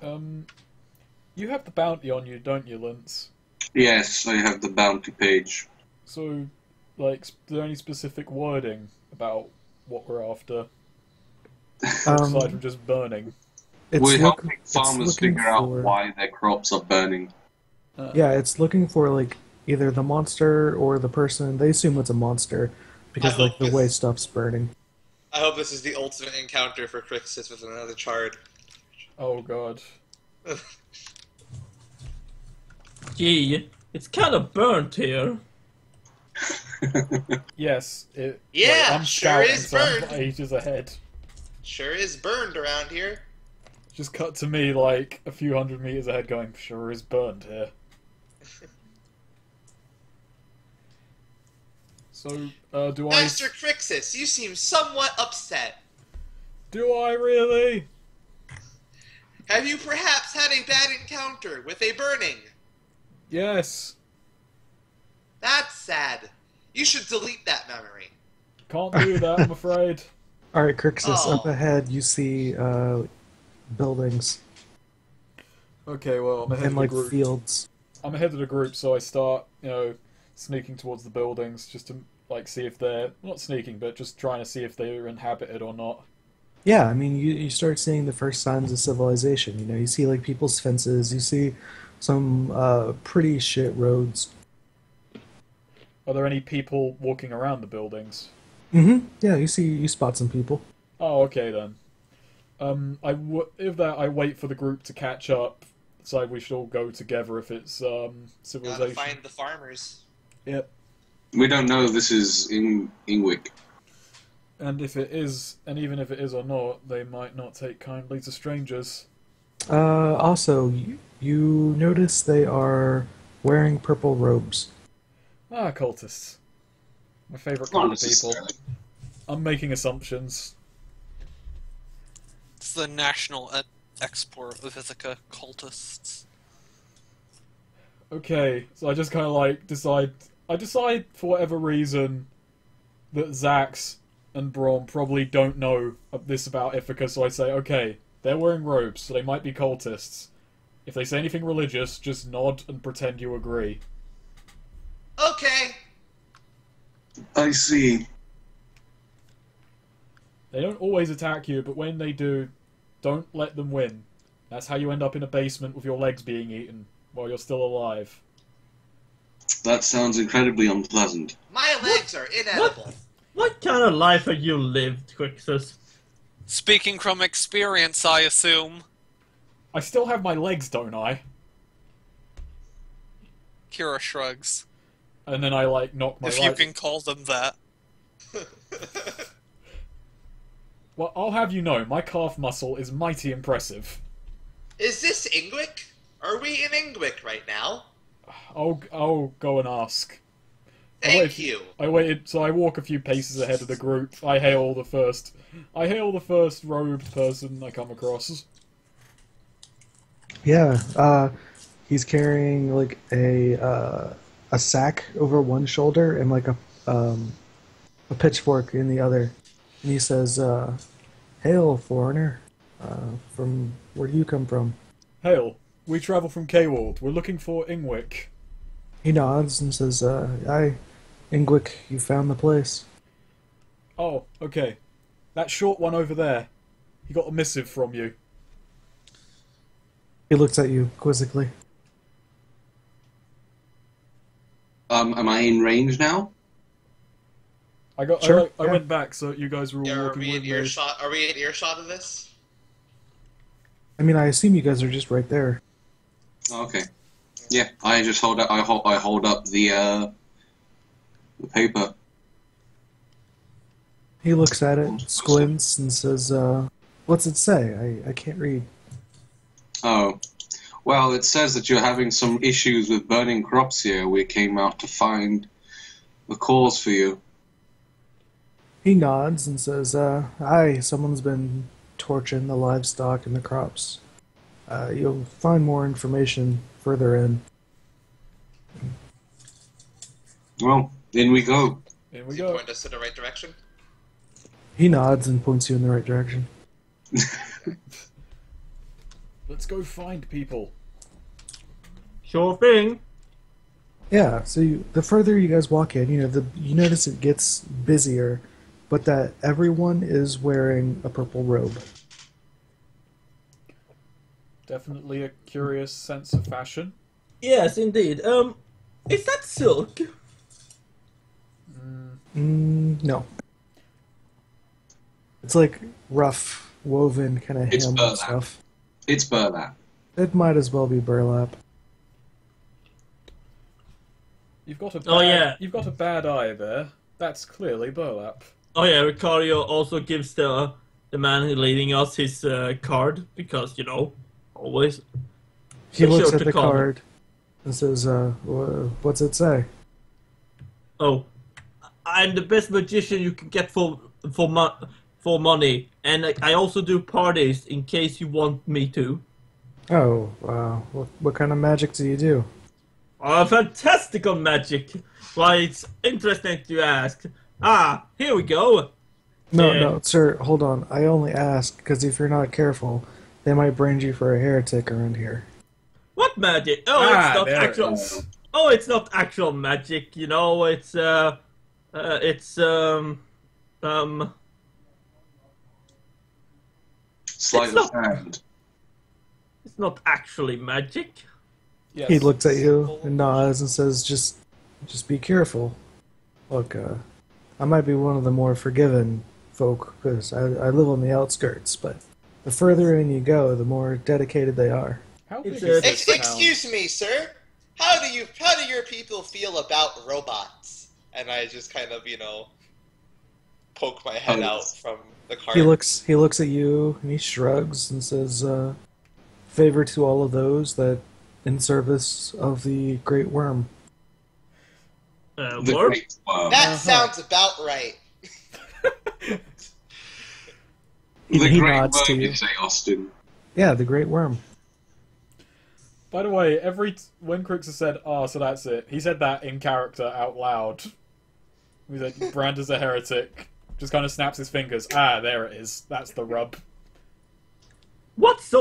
You have the bounty on you, don't you, Lintz? Yes, I have the bounty page. So, like, is there any specific wording about what we're after? Aside from just burning. We're helping farmers figure out why their crops are burning. Yeah, it's looking for like either the monster or the person. They assume it's a monster because like the way stuff's burning. I hope this is the ultimate encounter for Crixus with another chard. Oh god. Gee, it's kind of burnt here. Yes, I'm sure scouting, is so I'm burned. ages ahead. Sure is burned around here. Just cut to me like a few hundred meters ahead going, sure is burned here. So, do Master Crixus, you seem somewhat upset. Do I really? Have you perhaps had a bad encounter with a burning? Yes. That's sad. You should delete that memory. Can't do that, I'm afraid. Alright, Crixus, up Oh. ahead you see buildings Okay, well, I'm ahead and of the like group. fields. I'm ahead of the group, so I start, sneaking towards the buildings just to, like, see if they're... Not sneaking, but just trying to see if they're inhabited or not. Yeah, I mean, you start seeing the first signs of civilization. You know, you see like people's fences, you see some pretty shit roads. Are there any people walking around the buildings? Mm-hmm. Yeah, you spot some people. Oh, okay then. If that, I wait for the group to catch up. Decide we should all go together if it's Gotta civilization. find the farmers. Yep. We don't know if this is in Ingwick. And if it is, and even if it is or not, they might not take kindly to strangers. Also, you notice they are wearing purple robes. Ah, cultists. My favourite Not kind of people. necessarily. I'm making assumptions. It's the national export of Itheka cultists. Okay, so I just kind of like decide for whatever reason that Zax and Braum probably don't know this about Itheka, so I say, okay, they're wearing robes, so they might be cultists. If they say anything religious, just nod and pretend you agree. Okay. I see. They don't always attack you, but when they do, don't let them win. That's how you end up in a basement with your legs being eaten while you're still alive. That sounds incredibly unpleasant. My legs are inedible. What kind of life have you lived, Crixus? Speaking from experience, I assume. I still have my legs, don't I? Kira shrugs. And then I, like, knock my If right... you can call them that. Well, I'll have you know, my calf muscle is mighty impressive. Is this Ingwick? Are we in Ingwick right now? I'll go and ask. Thank you. I waited, so I walk a few paces ahead of the group. I hail the first robed person I come across. Yeah, he's carrying like a sack over one shoulder and like a pitchfork in the other. And he says, "Hail, foreigner. From where do you come from?" Hail. We travel from Kwald. We're looking for Ingwick. He nods and says, "Aye, Ingwick, you found the place." Oh, okay. That short one over there. He got a missive from you. He looks at you quizzically. Am I in range now? Sure, I yeah. went back, so you guys were all Are walking we with in me. earshot? Are we in earshot of this? I mean, I assume you guys are just right there. Okay. Yeah, I just hold up. I hold up the paper. He looks at it, squints, and says, "What's it say? I can't read." Oh, well, it says that you're having some issues with burning crops here. We came out to find the cause for you. He nods and says, "Aye, someone's been torching the livestock and the crops." You'll find more information further in. Well, in we go. In we Does he go. point us in the right direction? He nods and points you in the right direction. Let's go find people. Sure thing. Yeah, so the further you guys walk in, you notice it gets busier, but that everyone is wearing a purple robe. Definitely a curious sense of fashion. Yes, indeed. Is that silk? No. It's like rough, woven kind of It's hem burlap. stuff. It's burlap. It might as well be burlap. You've got a bad, Oh, yeah. You've got a bad eye there. That's clearly burlap. Oh yeah, Ricario also gives the man leading us his card because always. He Be looks sure at to the call him. card and says, what's it say? Oh, I'm the best magician you can get for money, and I also do parties in case you want me to. Oh, wow. What kind of magic do you do? Fantastical magic! Why, it's interesting to ask. Ah, here we go. No, sir, hold on. I only ask because if you're not careful, they might brand you for a heretic around here. What magic? Oh, it's not there it actual. is. Oh, it's not actual magic. It's Sleight It's of not- hand. it's not actually magic. Yes. He looks at you and nods and says, just be careful. Look, I might be one of the more forgiven folk because I live on the outskirts, but the further in you go, the more dedicated they are. How big It's is a- this town? Excuse me, sir. How do your people feel about robots? And I just kind of, poke my head out from the cart. He looks at you and he shrugs and says, favor to all of those that in service of the great worm. The Worm? great worm. That sounds about right. The he great nods to worm, you. you say, Austin. Yeah, the great worm. By the way, when Crixus said, so that's it, he said that in character out loud. He said, Brand is a heretic. Just kind of snaps his fingers. There it is. That's the rub. What's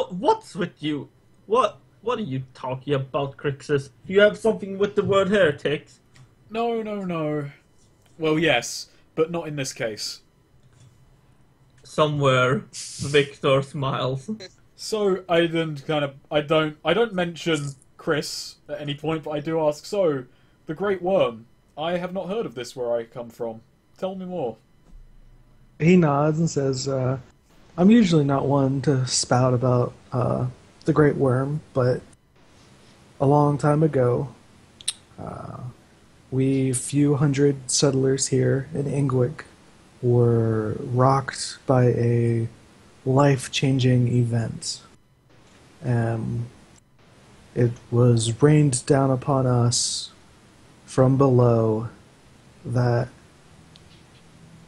with you? What are you talking about, Crixus? You have something with the word heretics? No. Well, yes, but not in this case. Somewhere, Victor smiles. So I don't mention Chris at any point, but I do ask. So, the Great Worm. I have not heard of this where I come from. Tell me more. He nods and says, I'm usually not one to spout about the great worm, but a long time ago, we few hundred settlers here in Ingwick were rocked by a life-changing event. It was rained down upon us from below that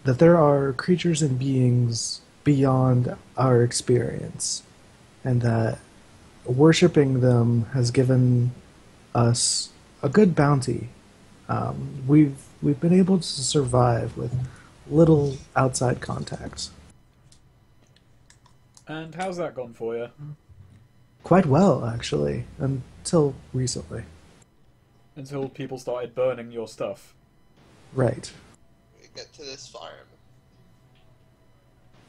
there are creatures and beings beyond our experience, and that worshipping them has given us a good bounty. We've been able to survive with little outside contacts. And how's that gone for you? Quite well, actually, until recently. Until people started burning your stuff. Right. We get to this farm.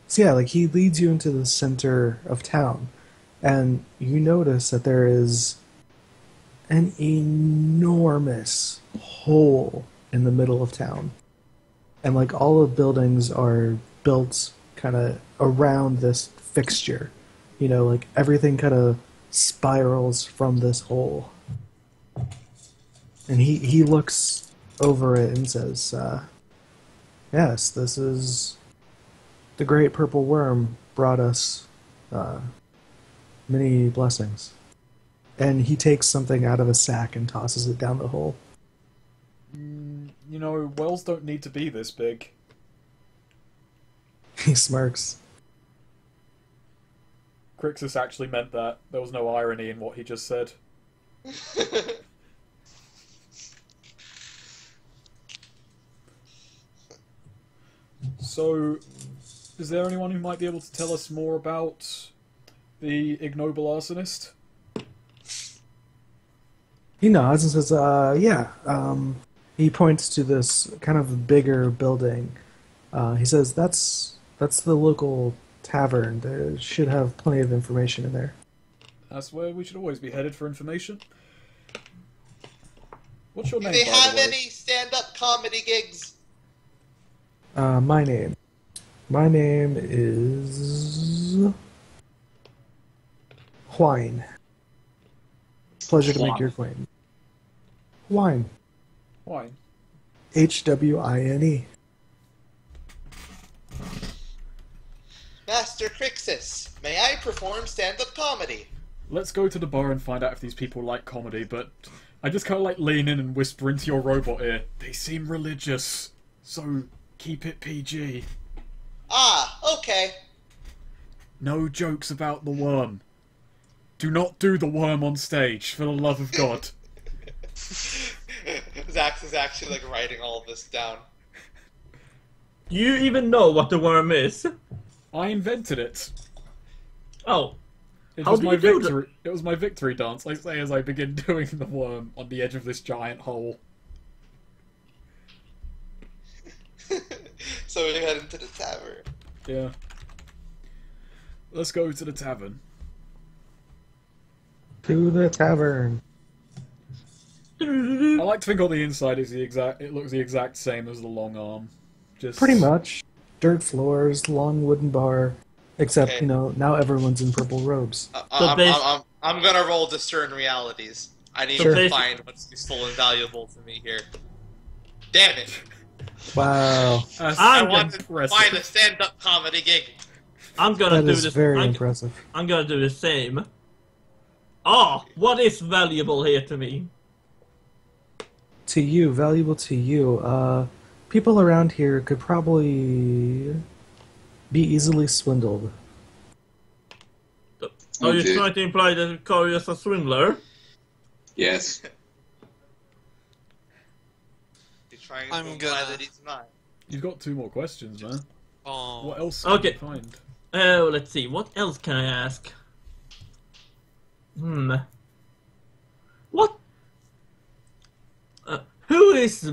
So yeah, like he leads you into the center of town, and you notice that there is an enormous hole in the middle of town. And like all the buildings are built kind of around this fixture. Like everything kind of spirals from this hole. And he looks over it and says, yes, this is the great purple worm brought us many blessings. And he takes something out of a sack and tosses it down the hole. Wells don't need to be this big. He smirks. Crixus actually meant that. There was no irony in what he just said. So, is there anyone who might be able to tell us more about the ignoble arsonist? He nods and says, yeah. He points to this kind of bigger building. He says, that's the local tavern. They should have plenty of information in there. That's where we should always be headed for information. What's your Do name, they by have the way? any stand-up comedy gigs? My name. My name is Hwine. Pleasure to make your acquaintance. Hwine. Why? Hwine. Master Crixus, may I perform stand-up comedy? Let's go to the bar and find out if these people like comedy, but I just kind of like lean in and whisper into your robot ear. They seem religious, so keep it PG. Ah, okay. No jokes about the worm. Do not do the worm on stage, for the love of God. Zax is actually like writing all of this down. Do you even know what the worm is? I invented it. Oh. It How was do my you do victory. It was my victory dance. I say as I begin doing the worm on the edge of this giant hole. So we head into the tavern. Yeah. Let's go to the tavern. To the tavern. I like to think on the inside is the exact. It looks the exact same as the long arm. Just Pretty much. Dirt floors, long wooden bar. Except, Okay. now everyone's in purple robes. I'm gonna roll discern realities. I need Sure. to find what's useful and valuable to me here. Damn it! Wow. That's I want to impressive. find a stand-up comedy gig. I'm gonna That do is this. very impressive. I'm gonna do the same. Oh, what is valuable here to me? To you, valuable to you. People around here could probably be easily swindled. Are you Okay. trying to imply that Ricario is a swindler? Yes. You're trying I'm to imply gonna- that he's not. You've got 2 more questions, man. Oh. What else can Okay. you find? Oh, let's see. What else can I ask? What? Who is?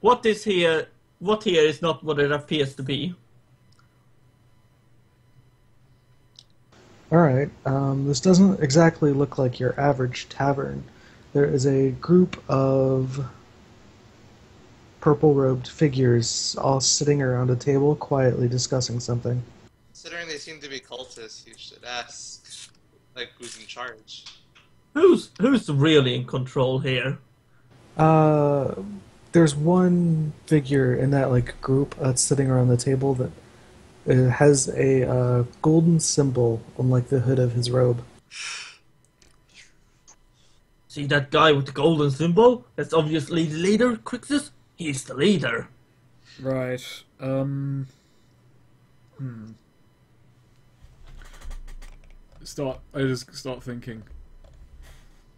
What is here? What here is not what it appears to be. Alright, this doesn't exactly look like your average tavern. There is a group of purple-robed figures all sitting around a table quietly discussing something. Considering they seem to be cultists, you should ask, like, who's in charge. Who's really in control here? There's one figure in that group that's sitting around the table that has a golden symbol on the hood of his robe. See that guy with the golden symbol? That's obviously the leader, Crixus. He's the leader. Right. I just start thinking.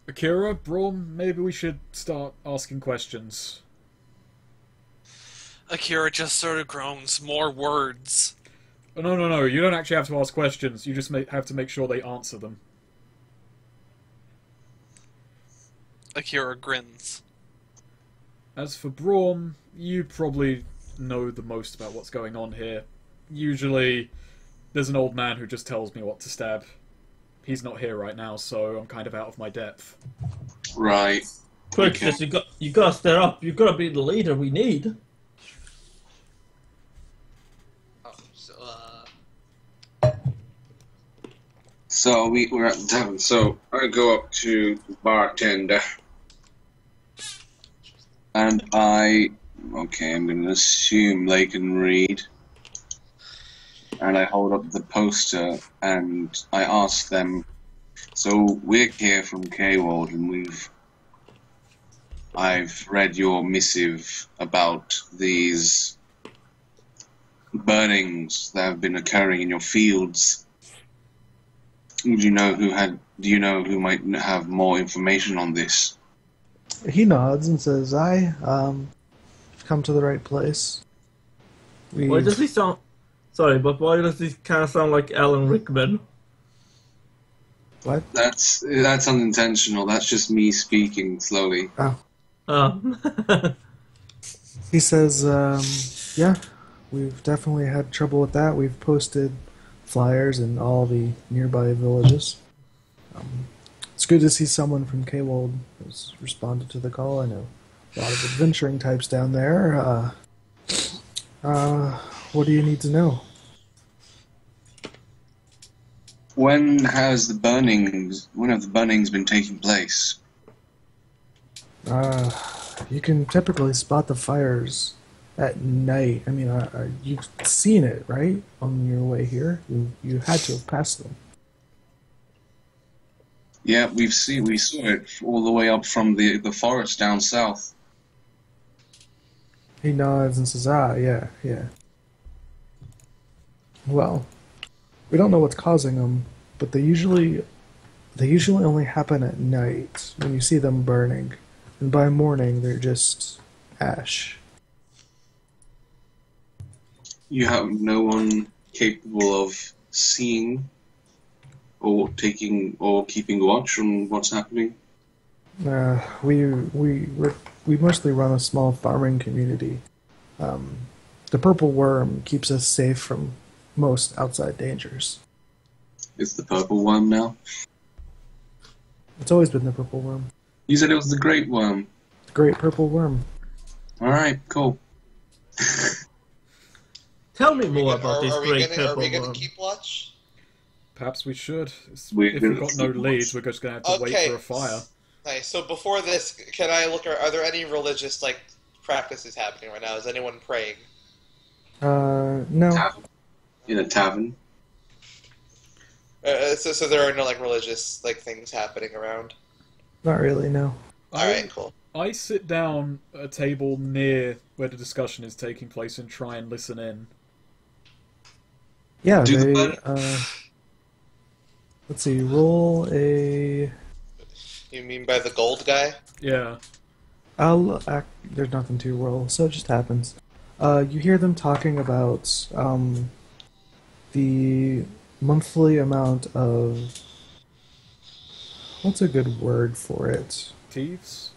Akira, Braum, maybe we should start asking questions. Akira just sort of groans. More words. Oh, no. You don't actually have to ask questions. You just have to make sure they answer them. Akira grins. As for Braum, you probably know the most about what's going on here. Usually, there's an old man who just tells me what to stab. He's not here right now, so I'm kind of out of my depth. Right. Crixus, you gotta step up. You gotta be the leader we need. So we're at the tavern. So I go up to the bartender, and I'm going to assume they can read. And I hold up the poster and I ask them. So we're here from K-World, and I've read your missive about these burnings that have been occurring in your fields. Do you know who might have more information on this? He nods and says, you've come to the right place. Why does he sound... Sorry, but why does he kind of sound like Alan Rickman? What? That's unintentional. That's just me speaking slowly. Oh. He says, yeah, we've definitely had trouble with that. We've posted flyers in all the nearby villages. It's good to see someone from K-Wold has responded to the call. I know a lot of adventuring types down there. What do you need to know? When have the burnings been taking place? You can typically spot the fires at night. I mean, you've seen it, right? On your way here, you had to have passed them. Yeah, we saw it all the way up from the forest down south. He nods and says, yeah. Well, we don't know what's causing them, but they usually only happen at night when you see them burning, and by morning they're just ash. You have no one capable of seeing or keeping watch on what's happening? We mostly run a small farming community. The purple worm keeps us safe from most outside dangers. It's the purple worm now? It's always been the purple worm. You said it was the great worm. The great purple worm. Alright, cool. Tell me more about this great purple Are we worm. gonna keep watch? Perhaps we should. If We're we've got no leads, we're just going to have to wait for a fire. Nice. So before this, can I look? Are there any religious practices happening right now? Is anyone praying? No. In a tavern? So there are no religious things happening around. Not really, no. All right, cool. I sit down at a table near where the discussion is taking place and try and listen in. Yeah, let's see, roll a... You mean by the gold guy? Yeah. There's nothing to roll, so it just happens. You hear them talking about the monthly amount of... What's a good word for it? Thieves?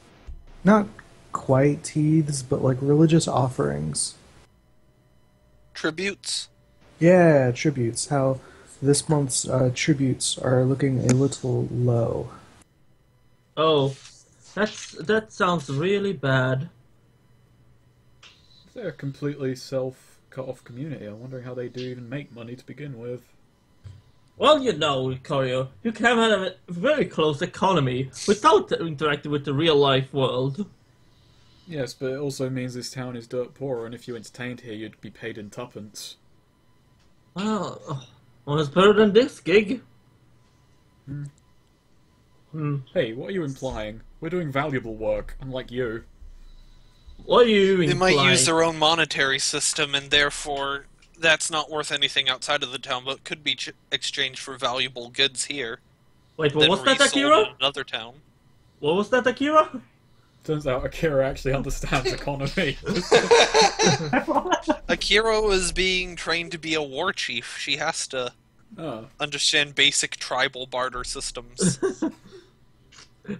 Not quite tithes, but religious offerings. Tributes? Yeah, tributes. How this month's tributes are looking a little low. Oh, that sounds really bad. They're a completely self-cut-off community. I'm wondering how they do even make money to begin with. Well, Ricario, you can have a very close economy without interacting with the real-life world. Yes, but it also means this town is dirt poor, and if you entertained here, you'd be paid in tuppence. Well, it's better than this gig. Hey, what are you implying? We're doing valuable work, unlike you. What are you implying? They might use their own monetary system, and therefore that's not worth anything outside of the town, but could be exchanged for valuable goods here. Wait, what was that, resold Akira? in another town. What was that, Akira? Turns out Akira actually understands economy. Akira was being trained to be a war chief. She has to understand basic tribal barter systems.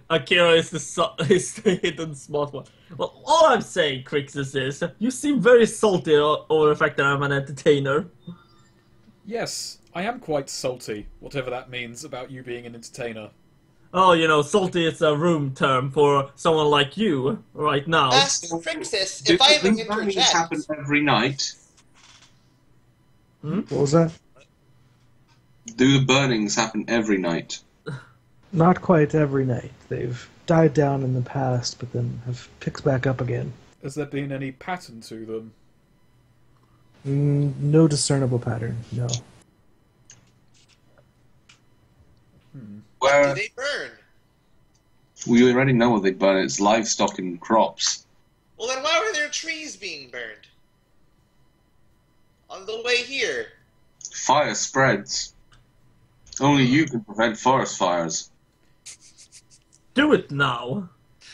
Akira is the hidden smart one. Well, all I'm saying, Crixus, is you seem very salty over the fact that I'm an entertainer. Yes, I am quite salty, whatever that means about you being an entertainer. Oh, salty is a room term for someone like you right now. Crixus, Do if I the may burnings interject... happen every night? What was that? Do the burnings happen every night? Not quite every night. They've died down in the past, but then have picked back up again. Has there been any pattern to them? No discernible pattern, no. What Where do they burn? we already know what they burn. It's livestock and crops. Well, then why were there trees being burned? On the way here. Fire spreads. Only you can prevent forest fires. Do it now.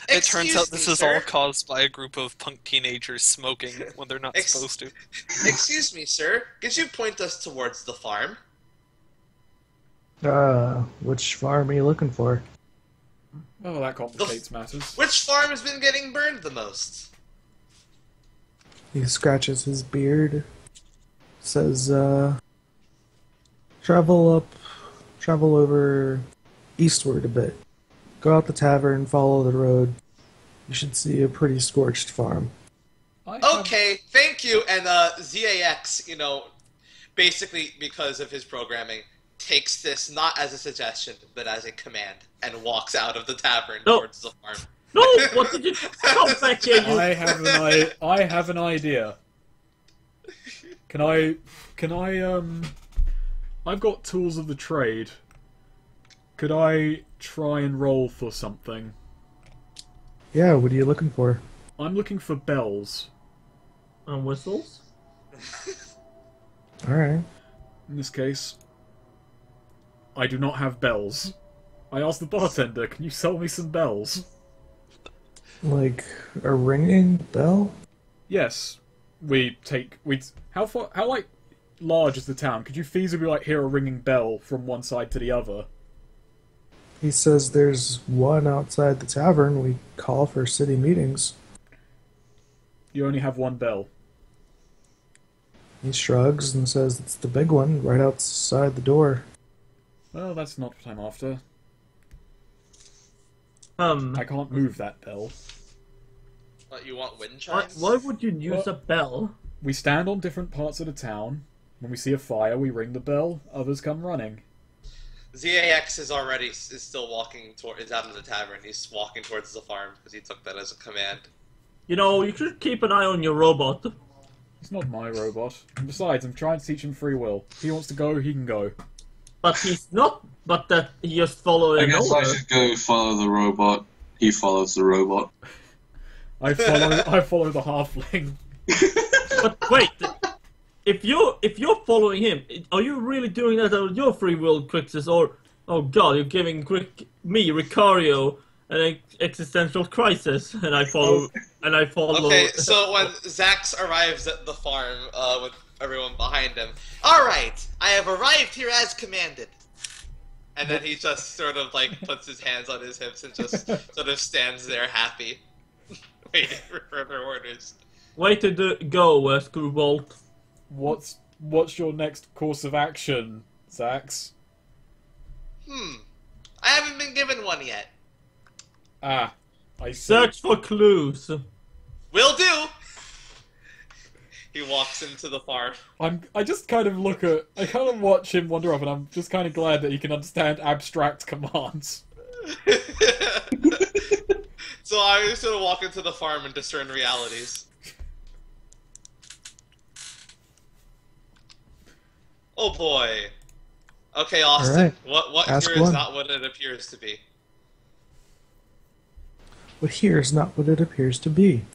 It turns out this is sir. all caused by a group of punk teenagers smoking when they're not supposed to. Excuse me, sir. Could you point us towards the farm? Which farm are you looking for? Oh, that complicates matters. Which farm has been getting burned the most? He scratches his beard. Says, travel over eastward a bit. Go out the tavern, follow the road. You should see a pretty scorched farm. Okay, thank you. And ZAX, basically because of his programming, takes this not as a suggestion, but as a command, and walks out of the tavern towards the farm. No! What did you come back here? You... I have an idea. Can I I've got tools of the trade. Could I try and roll for something? Yeah, what are you looking for? I'm looking for bells. And whistles? Alright. In this case, I do not have bells. I asked the bartender, can you sell me some bells? Like a ringing bell? Yes. How large is the town? Could you feasibly hear a ringing bell from one side to the other? He says there's one outside the tavern. We call for city meetings. You only have one bell. He shrugs and says it's the big one right outside the door. Well, that's not what I'm after. I I can't move that bell. What, you want wind chimes? why would you use a bell? We stand on different parts of the town. When we see a fire, we ring the bell. Others come running. ZAX is still walking is out of the tavern. He's walking towards the farm because he took that as a command. You should keep an eye on your robot. He's not my robot. And besides, I'm trying to teach him free will. If he wants to go, he can go. But he's not. But that he just followed I an guess order. I should go follow the robot. He follows the robot. I follow the halfling. But wait, if you're following him, are you really doing that out of your free will, Crixus, or oh god, you're giving me, Ricario, an existential crisis, and I follow. Okay, so when Zax arrives at the farm with everyone behind him, all right, I have arrived here as commanded. And then he just sort of puts his hands on his hips and just sort of stands there happy, waiting for further orders. Way to go, Screwball. What's your next course of action, Zax? I haven't been given one yet. Ah, I see. Search for clues. Will do! He walks into the farm. I just kind of watch him wander off, and I'm just kind of glad that he can understand abstract commands. So I just sort of walk into the farm and discern realities. Oh boy. Okay, Austin. Right. What Ask here is one. not what it appears to be. What here is not what it appears to be.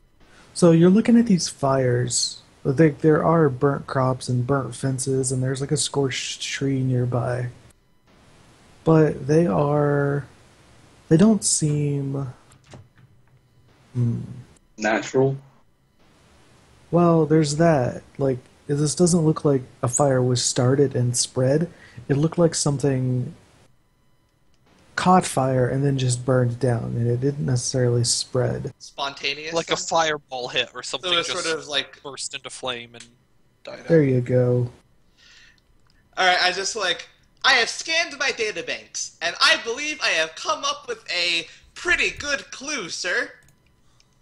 So you're looking at these fires. There are burnt crops and burnt fences, and there's a scorched tree nearby. But they don't seem... Natural. Well, there's that. This doesn't look like a fire was started and spread. It looked like something caught fire and then just burned down, and it didn't necessarily spread. Spontaneous? Like a fireball hit or something So it's just sort of burst into flame and died There out. you go. Alright, I have scanned my databanks, and I believe I have come up with a pretty good clue, sir.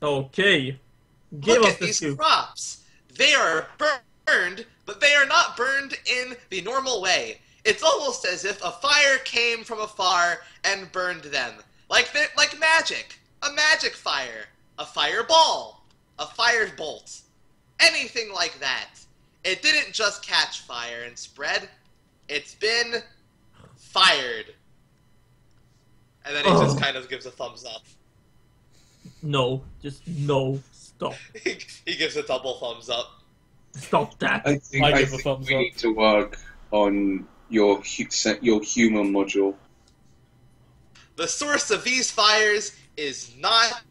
Okay. Give Look us at the these clue. crops. They are burned, but they are not burned in the normal way. It's almost as if a fire came from afar and burned them. Like magic. A magic fire. A fireball. A firebolt. Anything like that. It didn't just catch fire and spread. It's been fired. And then he just kind of gives a thumbs up. No, just no. Stop. He gives a double thumbs up. Stop that. I think I give a thumbs we up. need to work on your humor module. The source of these fires is not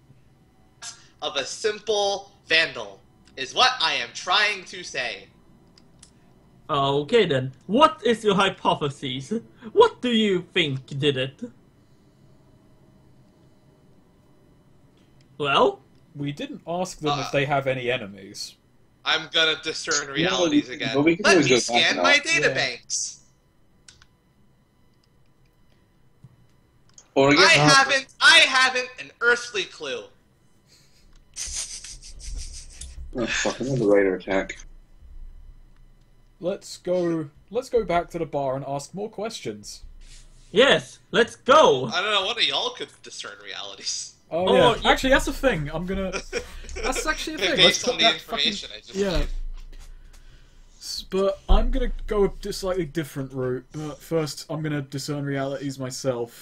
of a simple vandal, is what I am trying to say. Okay then, what is your hypothesis? What do you think did it? Well? We didn't ask them if they have any enemies. I'm gonna discern realities again. But we can Let always me go scan back my now. databanks. Or I haven't an earthly clue. Oh, fuck, another radar attack. Let's go back to the bar and ask more questions. Yes, let's go! I don't know, one of y'all could discern realities. Oh yeah. yeah. Actually, that's a thing. That's actually a thing. Let's Based put on the that information I just yeah. gave. But I'm gonna go a slightly different route. But first, I'm gonna discern realities myself.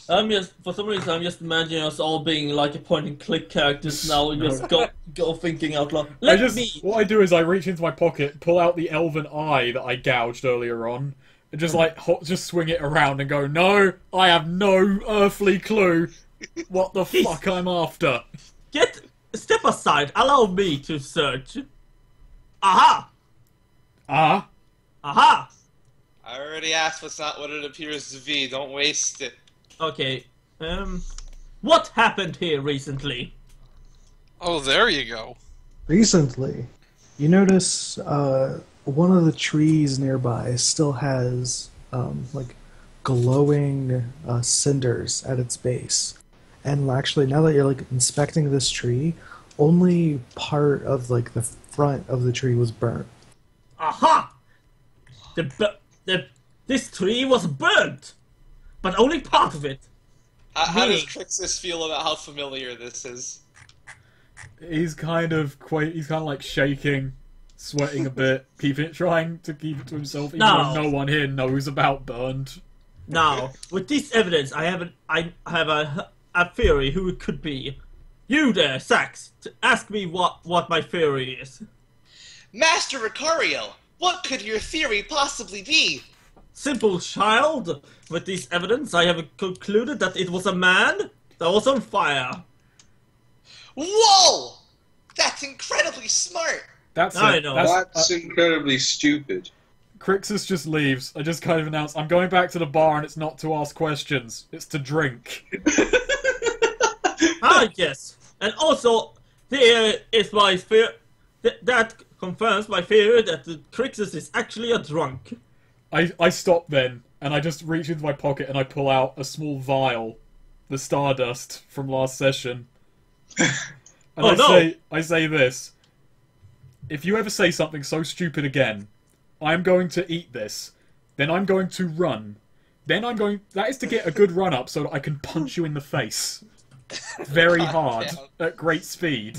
For some reason, I'm just imagining us all being like a point-and-click characters now. No. Just go thinking out loud. What I do is I reach into my pocket, pull out the elven eye that I gouged earlier on, and just just swing it around and go, "No, I have no earthly clue what the fuck I'm after." Step aside. Allow me to search. Aha! Ah. Aha! I already asked what's not what it appears to be. Don't waste it. Okay. What happened here recently? Oh, there you go. Recently, you notice one of the trees nearby still has like glowing cinders at its base. And actually, now that you're like inspecting this tree, only part of like the front of the tree was burnt. Aha! This tree was burnt, but only part of it. How does Crixus feel about how familiar this is? He's kind of like shaking, sweating a bit, trying to keep it to himself, even though no one here knows about burned. Now, with this evidence, I have a theory who it could be. You there, Sax, to ask me what my theory is. Master Ricario, what could your theory possibly be? Simple child. With this evidence, I have concluded that it was a man that was on fire. Whoa! That's incredibly smart! That's incredibly stupid. Crixus just leaves. I just kind of announce, I'm going back to the bar and it's not to ask questions, it's to drink. Yes. And also, there is my fear. That confirms my theory that the Crixus is actually a drunk. I stop then, and I just reach into my pocket and I pull out a small vial, the Stardust from last session. And I say this. If you ever say something so stupid again, I'm going to eat this. Then I'm going to run. That is to get a good run up so that I can punch you in the face. Very hard, at great speed.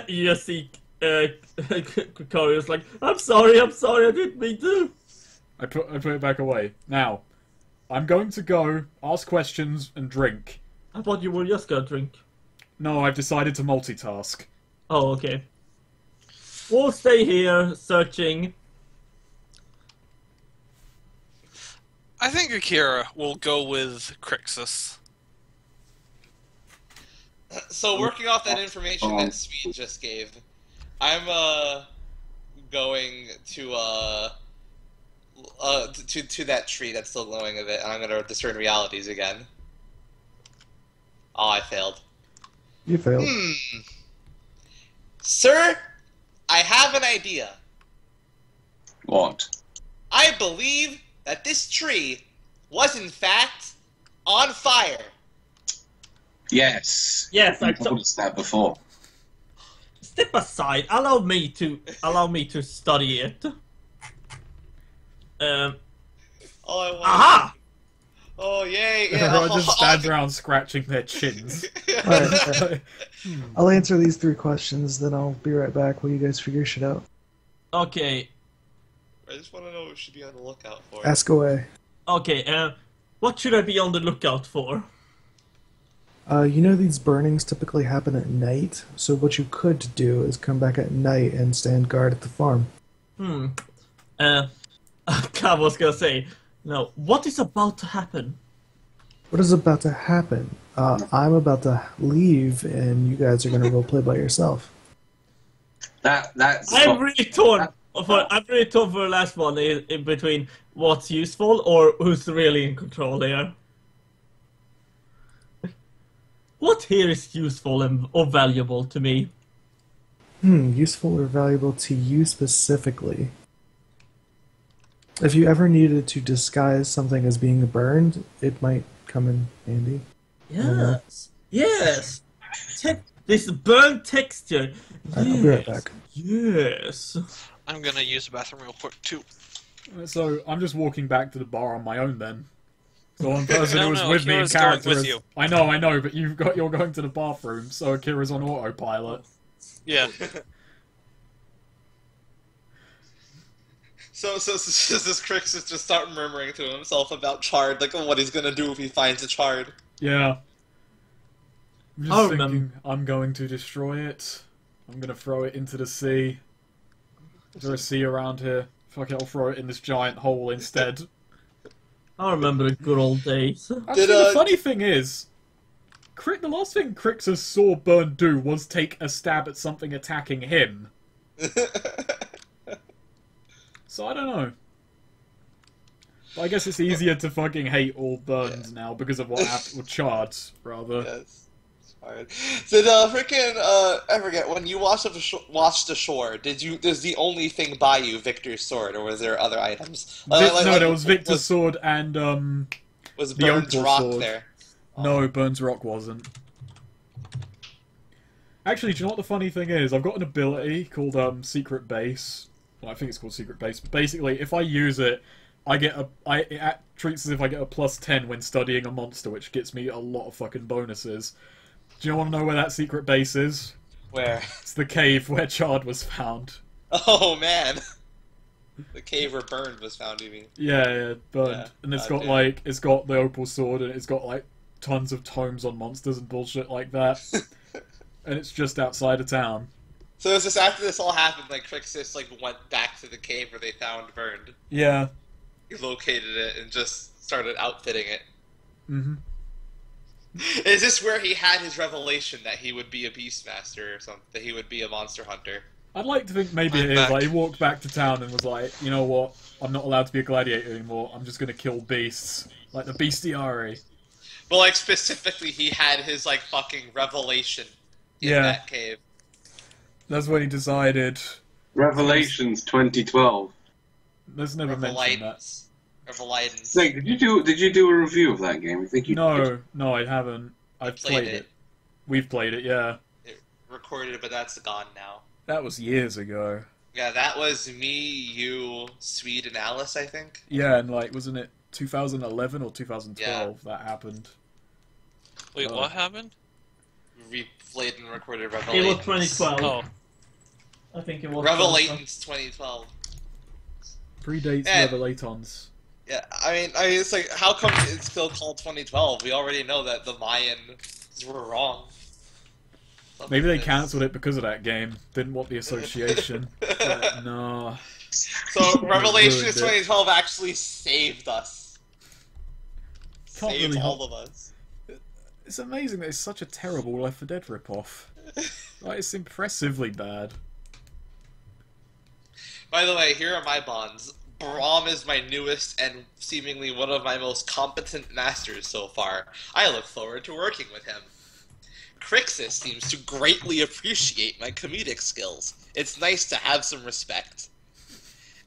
You see, Ricario's like, I'm sorry, I didn't mean to. I put it back away. Now, I'm going to go, ask questions, and drink. I thought you were just gonna drink. No, I've decided to multitask. Oh, okay. We'll stay here, searching. I think Akira will go with Crixus. So working off that information that Sweed just gave, I'm going to that tree that's still glowing a bit, and I'm gonna discern realities again. Oh, I failed. You failed. Sir, I have an idea. What? I believe that this tree was in fact on fire. Yes. Yes, I told us that before. Step aside. Allow me to study it. Aha! Oh yay! Everyone just stands around scratching their chins. Alright, I'll answer these 3 questions, then I'll be right back while you guys figure shit out. Okay. I just want to know what we should be on the lookout for. Ask away. Okay, what should I be on the lookout for? You know these burnings typically happen at night, so what you could do is come back at night and stand guard at the farm. I was gonna say, no, what is about to happen? What is about to happen? I'm about to leave, and you guys are going to roleplay by yourself. That's I'm really torn. I'm really torn for the last one in between what's useful or who's really in control here. What here is useful or valuable to me? Useful or valuable to you specifically? If you ever needed to disguise something as being burned, it might come in handy. Yes. Yes. This burnt texture. Alright, I'll be right back. Yes. I'm gonna use the bathroom real quick too. So I'm just walking back to the bar on my own then. The one person who was No, with me in Akira's going character. with you. I know, but you're going to the bathroom, so Akira's on autopilot. Yeah. So this Crixus just start murmuring to himself about Chard, like what he's gonna do if he finds a Chard. Yeah. I'm just Oh, thinking, I'm going to destroy it. I'm gonna throw it into the sea. Is there a sea around here? Fuck it, I'll throw it in this giant hole instead. I remember the good old days. Actually, the funny thing is, the last thing Crixus saw Burn do was take a stab at something attacking him. So I don't know. But I guess it's easier to fucking hate all burns now because of what happened with Chards, rather. Yes. Chard. Did I forget when you watched the shore? Does the only thing by you Victor's sword, or was there other items? No, there was Victor's sword and was the Burns opal rock sword. there? No, Burns Rock wasn't. Actually, do you know what the funny thing is? I've got an ability called Secret Base. Well, I think it's called Secret Base. But basically, if I use it, it treats as if I get a +10 when studying a monster, which gets me a lot of fucking bonuses. Do you want to know where that secret base is? Where? It's the cave where Chard was found. Oh man, the cave where Burned was found. You mean? Yeah, burned. Yeah, And it's got it's got the opal sword, and it's got like tons of tomes on monsters and bullshit like that. And it's just outside of town. So it's just after this all happened, like Crixus went back to the cave where they found Burned. Yeah. He located it and just started outfitting it. Mm-hmm. Is this where he had his revelation that he would be a Beastmaster or something? That he would be a monster hunter? I'd like to think maybe I'm it is. back. Like, he walked back to town and was like, you know what? I'm not allowed to be a gladiator anymore. I'm just gonna kill beasts. Like the bestiary. But specifically, he had his fucking revelation in Yeah. that cave. That's when he decided. Revelations 2012. There's never mentioned that. Revelidens. Say, did you do a review of that game? I think you did. No, I haven't. I've played played it. it. We've played it, yeah. It recorded it, but that's gone now. That was years ago. Yeah, that was me, you, Sweed, and Alice, I think. Yeah, and wasn't it 2011 or 2012 that happened? Wait, Oh. what happened? We played and recorded It was Revelations. 2012. Oh. I think it was. Revelations 2012. Predates Yeah. Revelatons. Yeah, I mean, it's how come it's still called 2012? We already know that the Mayans were wrong. Maybe they cancelled it because of that game. Didn't want the association. But no. So Revelations ruined it. 2012 actually saved us. Can't Saved really all of us. It's amazing that it's such a terrible Left 4 Dead ripoff. It's impressively bad. By the way, here are my bonds. Braum is my newest and seemingly one of my most competent masters so far. I look forward to working with him. Crixus seems to greatly appreciate my comedic skills. It's nice to have some respect.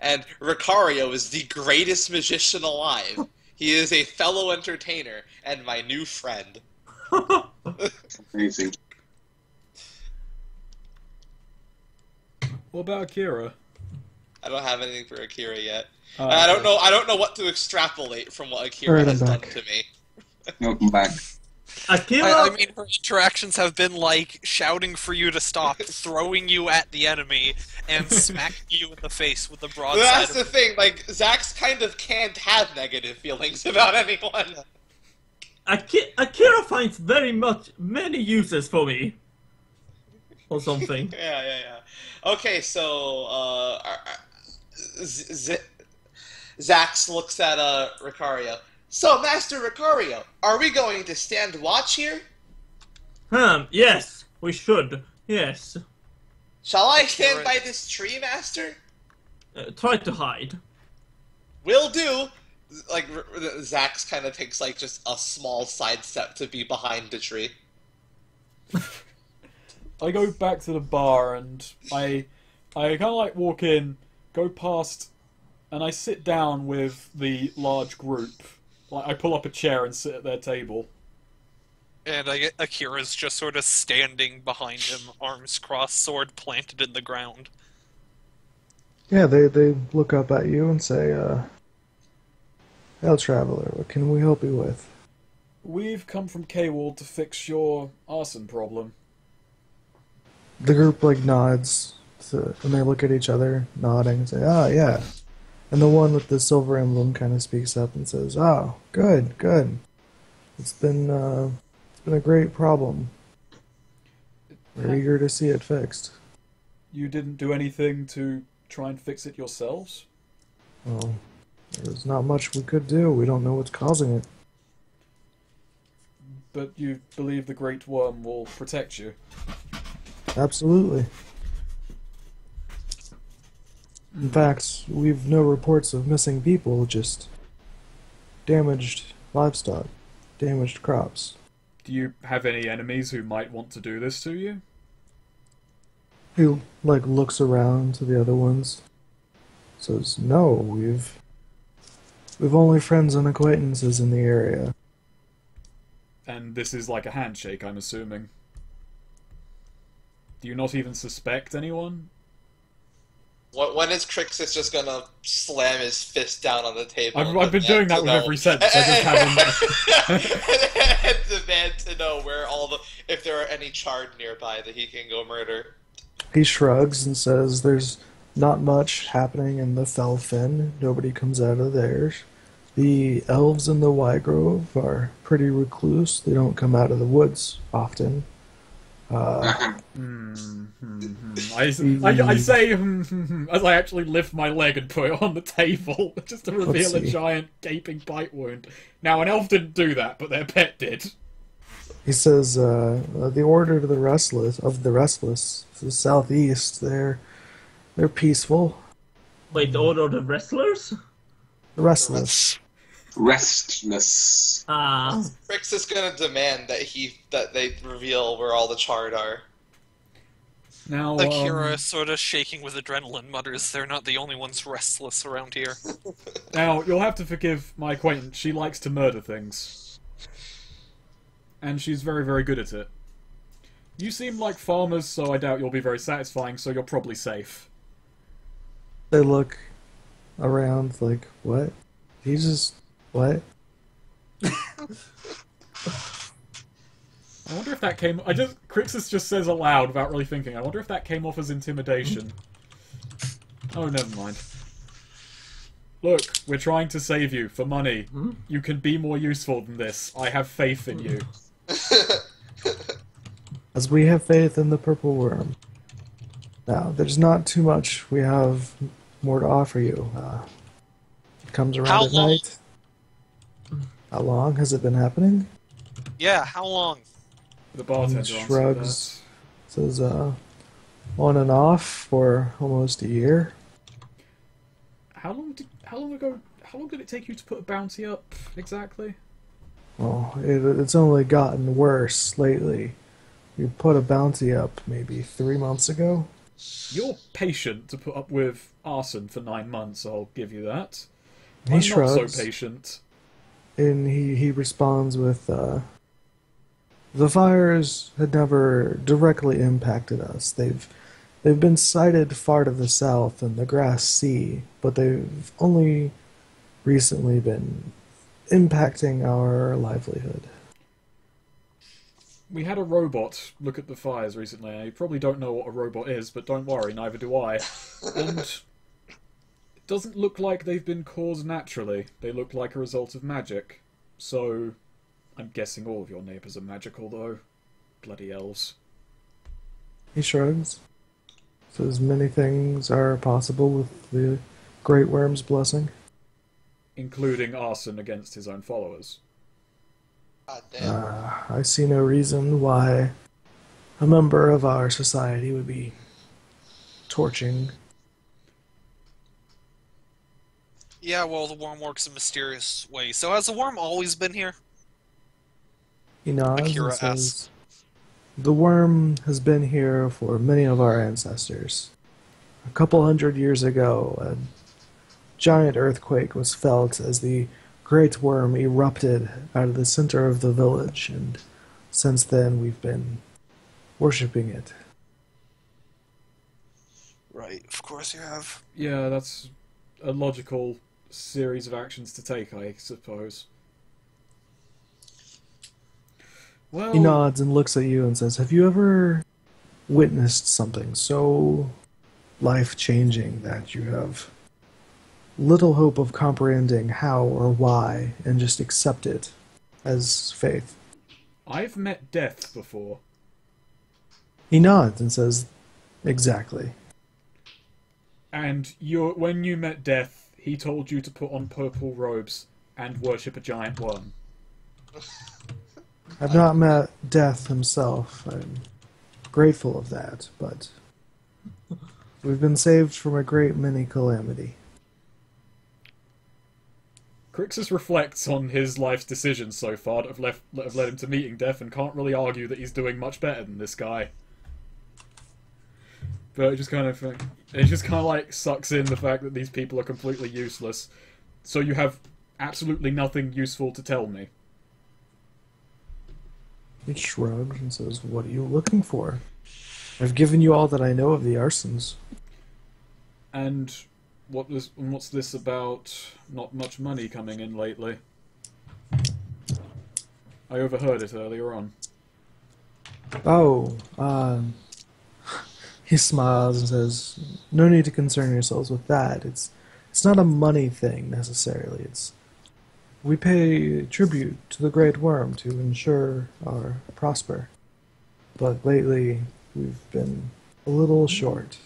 And Ricario is the greatest magician alive. He is a fellow entertainer and my new friend. Amazing. What about Akira? I don't have anything for Akira yet. Oh, I don't okay. know. I don't know what to extrapolate from what Akira Alright, has I'm done back. to me. Welcome back. Akira. I mean, her interactions have been shouting for you to stop, throwing you at the enemy, and smacking you in the face with the But broadside. that's the thing. Zax kind of can't have negative feelings about anyone. Akira finds many uses for me. Or something. Yeah. Okay, so Zax looks at Ricario. So, Master Ricario, are we going to stand watch here? Yes, we should. Yes. Shall I stand by this tree, Master? Try to hide. Will do. Like, Zax kind of takes, like, just a small sidestep to be behind the tree. I go back to the bar and I kind of like walk in, go past, and I sit down with the large group. Like, I pull up a chair and sit at their table. And I get Akira's just sort of standing behind him, arms crossed, sword planted in the ground. Yeah, they look up at you and say, "Hail, traveler, what can we help you with?" We've come from K-Wall to fix your arson problem. The group nods, and they look at each other, nodding, and say, "Ah, yeah." And the one with the silver emblem kind of speaks up and says, "Oh, good, good. It's been a great problem. We're eager to see it fixed." You didn't do anything to try and fix it yourselves? Well, there's not much we could do. We don't know what's causing it. But you believe the Great Worm will protect you? Absolutely. In fact, we've no reports of missing people, just damaged livestock, damaged crops. Do you have any enemies who might want to do this to you? He, looks around to the other ones, says, "No, we've only friends and acquaintances in the area." And this is like a handshake, I'm assuming. Do you not even suspect anyone? When is Crixus just gonna slam his fist down on the table? I've been doing that with every sentence. I just haven't. And demand to know where if there are any charred nearby that he can go murder. He shrugs and says, "There's not much happening in the Felfen. Nobody comes out of theirs. The elves in the Y-Grove are pretty recluse. They don't come out of the woods often." I say as I actually lift my leg and put it on the table just to reveal a giant gaping bite wound. Now, an elf didn't do that, but their pet did. He says, "The order to the restless the southeast. They're peaceful. Wait, the order of the wrestlers? The restless." Restless. Crix is gonna demand that they reveal where all the charred are. Now, Akira, sort of shaking with adrenaline, mutters, "They're not the only ones restless around here." Now, you'll have to forgive my acquaintance. She likes to murder things. And she's very, very good at it. You seem like farmers, so I doubt you'll be very satisfying, so you're probably safe. They look around like, "What? He just... what?" I wonder if that came... Crixus just says aloud without really thinking. I wonder if that came off as intimidation. Oh, never mind. Look, we're trying to save you for money. You can be more useful than this. I have faith in you. As we have faith in the purple worm. Now, there's not too much we have more to offer you. It comes around at night. How long has it been happening? Yeah, how long? The bartender shrugs, says, "On and off for almost a year." How long did it take you to put a bounty up, exactly? Well, it's only gotten worse lately. You put a bounty up maybe 3 months ago. You're patient to put up with arson for 9 months, I'll give you that. He shrugs. Not so patient. And he responds with, "The fires had never directly impacted us. They've been sighted far to the south in the Grass Sea, but they've only recently been impacting our livelihood." We had a robot look at the fires recently. I probably don't know what a robot is, but don't worry, neither do I. And it doesn't look like they've been caused naturally. They look like a result of magic. So, I'm guessing all of your neighbours are magical, though. Bloody elves. He shrugs. Says many things are possible with the Great Worm's blessing. including arson against his own followers. God damn. I see no reason why a member of our society would be torching. Yeah, well, the worm works in a mysterious way. So has the worm always been here? He nods Akira and says, asks. "The worm has been here for many of our ancestors. A couple hundred years ago, a giant earthquake was felt as the great worm erupted out of the center of the village, and since then we've been worshipping it." Right, of course you have. Yeah, that's a logical series of actions to take, I suppose. Well, He nods and looks at you and says, "Have you ever witnessed something so life-changing that you have little hope of comprehending how or why and just accept it as faith?" I've met death before. He nods and says, "Exactly." And when you met death, he told you to put on purple robes and worship a giant worm. I've not met Death himself. I'm grateful of that, but we've been saved from a great many calamity. Crixus reflects on his life's decisions so far that have led him to meeting death and can't really argue that he's doing much better than this guy. But it just kind of like sucks in the fact that these people are completely useless. So you have absolutely nothing useful to tell me. He shrugs and says, "What are you looking for? I've given you all that I know of the arsons." And what's this about not much money coming in lately? I overheard it earlier on. Oh, he smiles and says, "No need to concern yourselves with that. It's not a money thing necessarily. We pay tribute to the Great Worm to ensure our prosper. But lately, we've been a little short."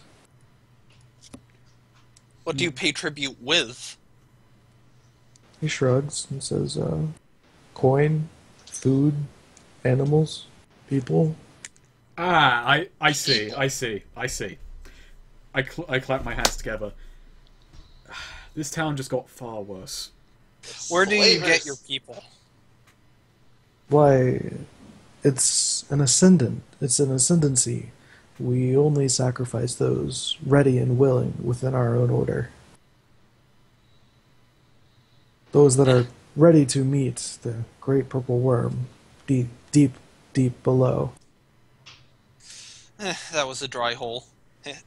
What do you pay tribute with? He shrugs and says, "Coin, food, animals, people." Ah, I see. I clap my hands together. This town just got far worse. Where do you get your people? Why, it's an ascendant. It's an ascendancy. We only sacrifice those ready and willing within our own order. Those that are ready to meet the great purple worm deep, deep, deep below. That was a dry hole.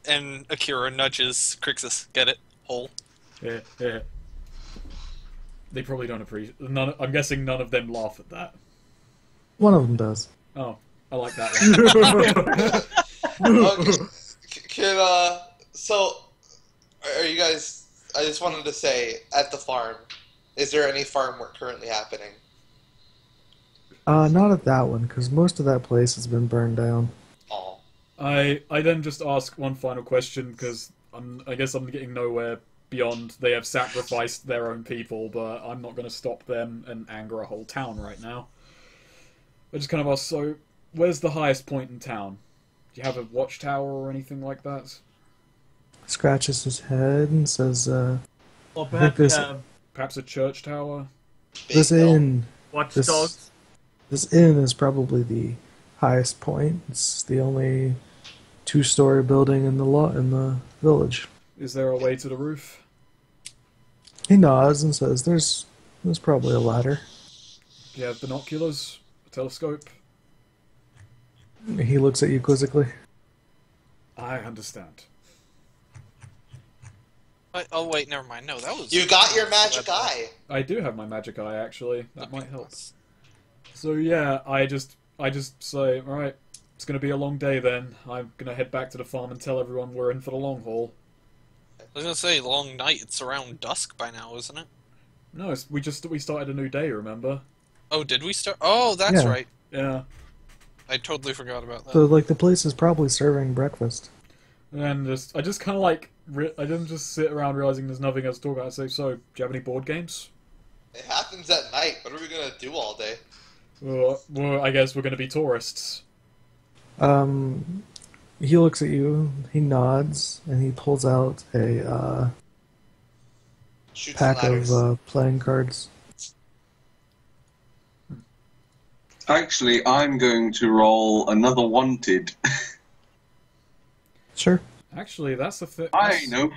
And Akira nudges Crixus. Get it? Hole. Yeah. They probably don't appreciate. I'm guessing none of them laugh at that. One of them does. Oh, I like that one. Okay. So, are you guys? I just wanted to say, at the farm, is there any farm work currently happening? Not at that one, because most of that place has been burned down. Oh. I then just ask one final question because I guess I'm getting nowhere beyond they have sacrificed their own people, but I'm not going to stop them and anger a whole town right now. I just kind of ask, so where's the highest point in town? Do you have a watchtower or anything like that? Scratches his head and says, Or I think perhaps this, Perhaps a church tower? this inn, watchdogs. this inn is probably the highest point. It's the only two-story building in the village. Is there a way to the roof? He nods and says, "There's probably a ladder." Do you have binoculars? A telescope? He looks at you quizzically. I understand. Oh wait, never mind. No, that was. You got your magic eye. I do have my magic eye, actually. That might help. So yeah, I just say, alright, it's going to be a long day then. I'm going to head back to the farm and tell everyone we're in for the long haul. I was gonna say long night. It's around dusk by now, isn't it? No, we started a new day, remember? Oh, did we start? Oh, that's Yeah. right. Yeah. I totally forgot about that. So, the place is probably serving breakfast. And I just kind of like, I didn't just sit around realizing there's nothing else to talk about. I say, so, do you have any board games? It happens at night. What are we gonna do all day? Well, I guess we're going to be tourists. He looks at you, he nods, and he pulls out a Shoots pack and of ladders. playing cards. Actually, I'm going to roll another wanted. Sure. Actually, that's the thing. I know.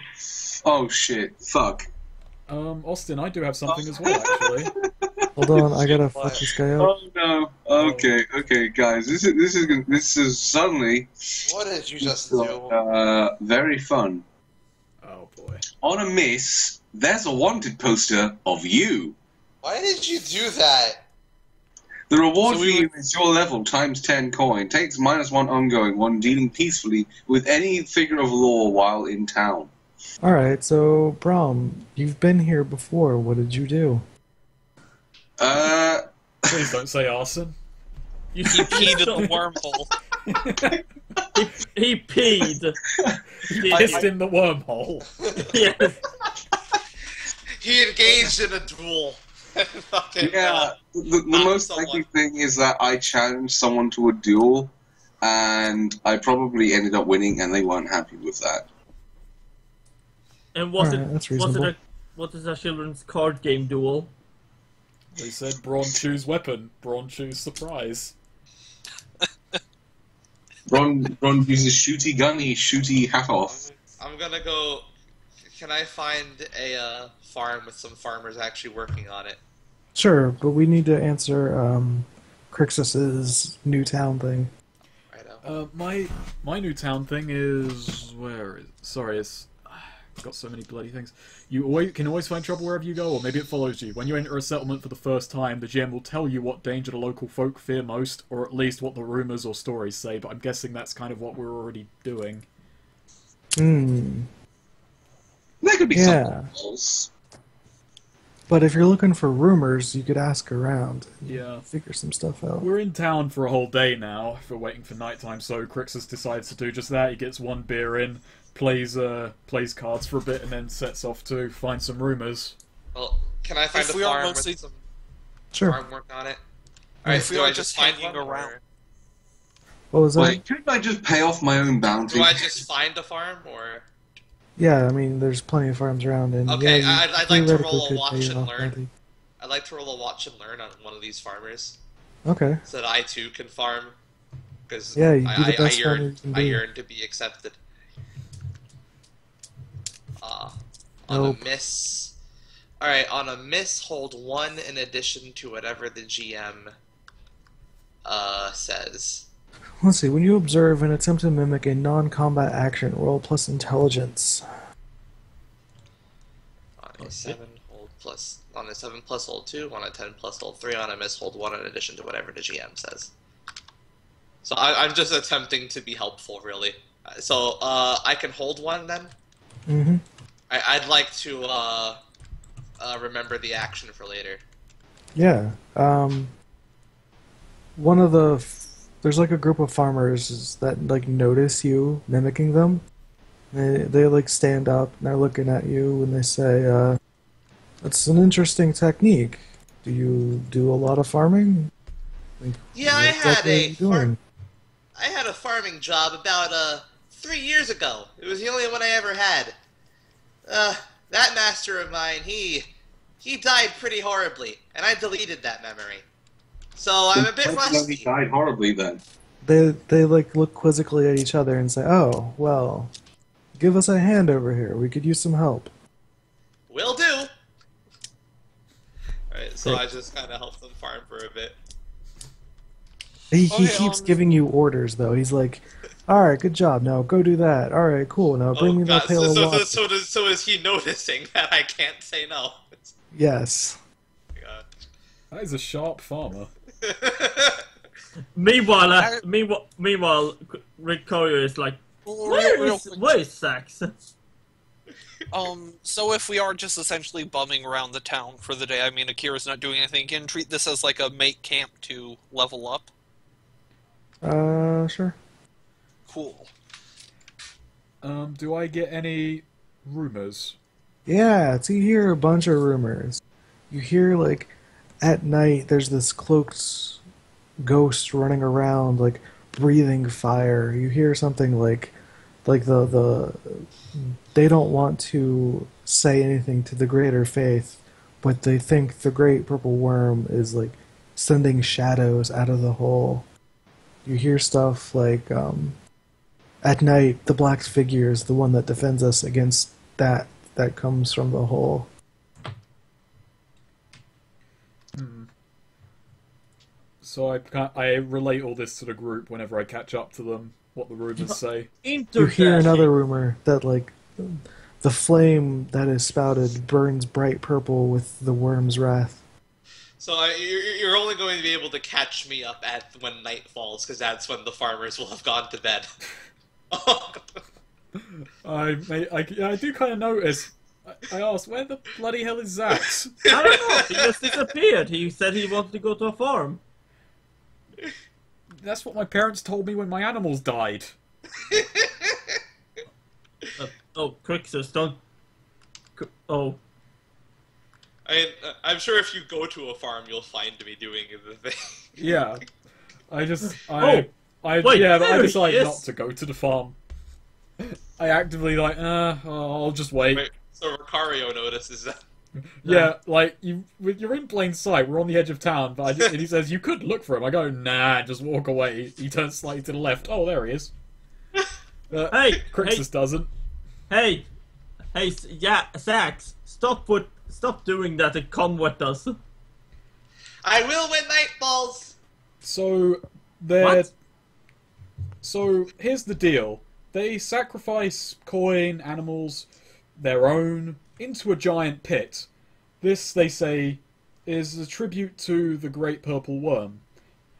Oh shit! Fuck. Austin, I do have something as well, actually. Hold on, I gotta fuck this guy up. Oh no. Okay, guys. This is suddenly What did you just do? very fun. Oh boy. On a miss, there's a wanted poster of you. Why did you do that? The reward So for we you is your level times 10 coin. Takes -1 ongoing when dealing peacefully with any figure of law while in town. Alright, so, Braum, you've been here before. What did you do? Please don't say arson. He peed in the wormhole. He peed. Pissed in the wormhole. Yes. He engaged in a duel. Fucking, Yeah, the knocked most someone. likely thing is that I challenged someone to a duel, and I probably ended up winning, and they weren't happy with that. And was Alright, that's it reasonable. what is a children's card game duel? They said brawn choose weapon, brawn choose surprise. Ron uses shooty gunny, shooty hat off. I'm gonna go. Can I find a farm with some farmers actually working on it? Sure, but we need to answer Crixus's new town thing. Right now. My new town thing is sorry, it's I've got so many bloody things. You can always find trouble wherever you go, or maybe it follows you. When you enter a settlement for the first time, the GM will tell you what danger the local folk fear most, or at least what the rumors or stories say. But I'm guessing that's kind of what we're already doing. Hmm. There could be Yeah. something else. But if you're looking for rumors, you could ask around and Yeah. figure some stuff out. We're in town for a whole day now. If we're waiting for nighttime, so Crixus decides to do just that. He gets one beer in, plays cards for a bit, and then sets off to find some rumors. Well, can I find If a we are farm mostly- with some Sure. farm work on it? If we do are I just find hanging one, or around. What was that? Wait, couldn't I just pay off my own bounty? Do I just find a farm, or Yeah, I mean, there's plenty of farms around, and Okay, yeah, you I'd like to theoretically roll a could watch pay and off learn. bounty. I'd like to roll a watch and learn on one of these farmers Okay. so that I too can farm, because Yeah, you'd be the I best farmer you yearn can I be. yearn to be accepted. On Nope. a miss. Alright, on a miss, hold 1 in addition to whatever the GM says. Let's see. When you observe and attempt to mimic a non-combat action, roll plus intelligence. On a 7, hold plus. On a 7 plus, hold 2. On a 10 plus, hold 3. On a miss, hold 1 in addition to whatever the GM says. So I'm just attempting to be helpful, really. So I can hold 1 then? Mm-hmm. I'd like to remember the action for later. Yeah. One of the there's like a group of farmers that like notice you mimicking them. They like stand up and they're looking at you and they say, "It's an interesting technique. Do you do a lot of farming?" Like, Yeah, what I exactly are had you doing? I had a farming job about 3 years ago. It was the only one I ever had. That master of mine, he died pretty horribly, and I deleted that memory. So I'm a bit He rusty. died horribly then. They like look quizzically at each other and say, "Oh, well, give us a hand over here. We could use some help." Will do. Alright, so Great. I just kind of help them farm for a bit. He Okay, keeps giving you orders though. He's like, "All right, good job. Now go do that. All right, cool. Now bring me that pail of water." So is he noticing that I can't say no? Yes. God. That is a sharp farmer. Meanwhile, Ricario is like, Real quick. where is Sax? So if we are just essentially bumming around the town for the day, I mean, Akira's not doing anything, you can treat this as like a make camp to level up. Sure. Cool. Do I get any rumors? Yeah, so you hear a bunch of rumors. You hear, like, at night there's this cloaked ghost running around, like, breathing fire. You hear something like the they don't want to say anything to the greater faith, but they think the great purple worm is, like, sending shadows out of the hole. You hear stuff like, at night, the black figure is the one that defends us against that comes from the hole. So I relate all this to the group whenever I catch up to them, what the rumors say. You hear another rumor that, like, the flame that is spouted burns bright purple with the worm's wrath. So you're only going to be able to catch me up at when night falls, because that's when the farmers will have gone to bed. I do kind of notice. I asked, where the bloody hell is Zax? I don't know. He just disappeared. He said he wanted to go to a farm. That's what my parents told me when my animals died. Crixus, don't. Oh. I'm sure if you go to a farm, you'll find me doing the thing. Yeah, I Wait, decided not to go to the farm. I actively I'll just wait. Wait, so Ricario notices that. Yeah, like you're in plain sight. We're on the edge of town, but and he says you could look for him. I go, nah, just walk away. He turns slightly to the left. Oh, there he is. Hey, Crixus doesn't. Hey, Zax, stop doing that and come with us. I will when night falls. So What? So here's the deal. They sacrifice coin, animals, their own, into a giant pit. This, they say, is a tribute to the Great Purple Worm.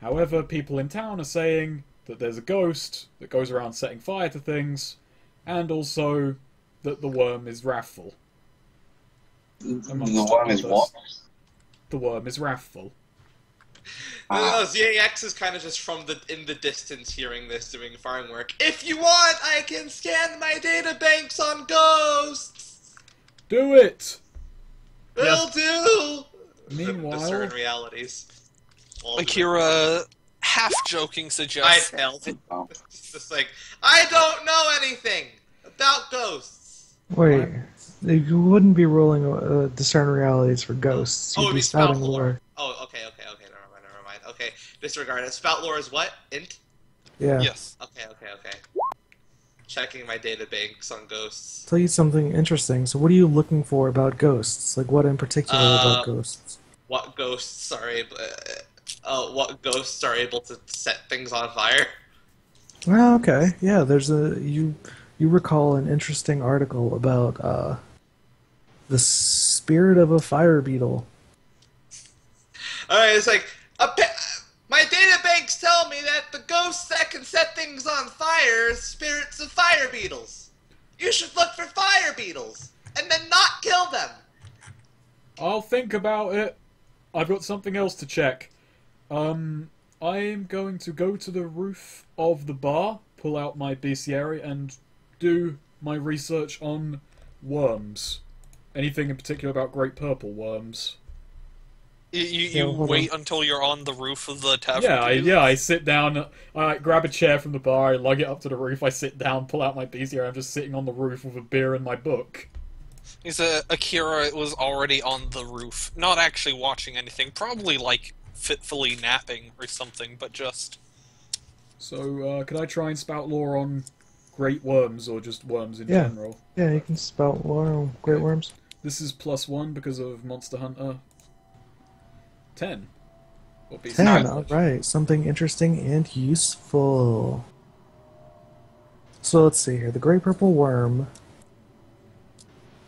However, people in town are saying that there's a ghost that goes around setting fire to things, and also that the worm is wrathful. The worm is what? The worm is wrathful. ZAX is kind of just in the distance hearing this, doing farm work. If you want, I can scan my databanks on ghosts! Do it! Will do! Meanwhile... Discern realities. Akira, half-joking, I suggests... failed. Oh. It's just like, I don't know anything about ghosts! Wait, you wouldn't be rolling discern realities for ghosts. You'd be spouting lore. Oh, okay, never mind. Okay, disregard it. Spout lore is what? Int? Yeah. Yes. Okay. Checking my databanks on ghosts. Tell you something interesting. So, what are you looking for about ghosts? Like, what in particular about ghosts? What ghosts are able to set things on fire? Well, okay. Yeah, there's you recall an interesting article about the spirit of a fire beetle. Alright, it's like, my databanks tell me that the ghosts that can set things on fire are spirits of fire beetles. You should look for fire beetles, and then not kill them. I'll think about it. I've got something else to check. I'm going to go to the roof of the bar, pull out my bestiary, and do my research on worms. Anything in particular about great purple worms? You wait until you're on the roof of the tavern? Yeah, I sit down, I grab a chair from the bar, I lug it up to the roof, I sit down, pull out my bestiary, I'm just sitting on the roof with a beer and my book. Akira was already on the roof, not actually watching anything, probably like fitfully napping or something, but just... So, could I try and spout lore on great worms, or just worms in general? Yeah, you can spout lore on great worms. This is +1 because of Monster Hunter. 10. 10, alright. Something interesting and useful. So let's see here. The Great Purple Worm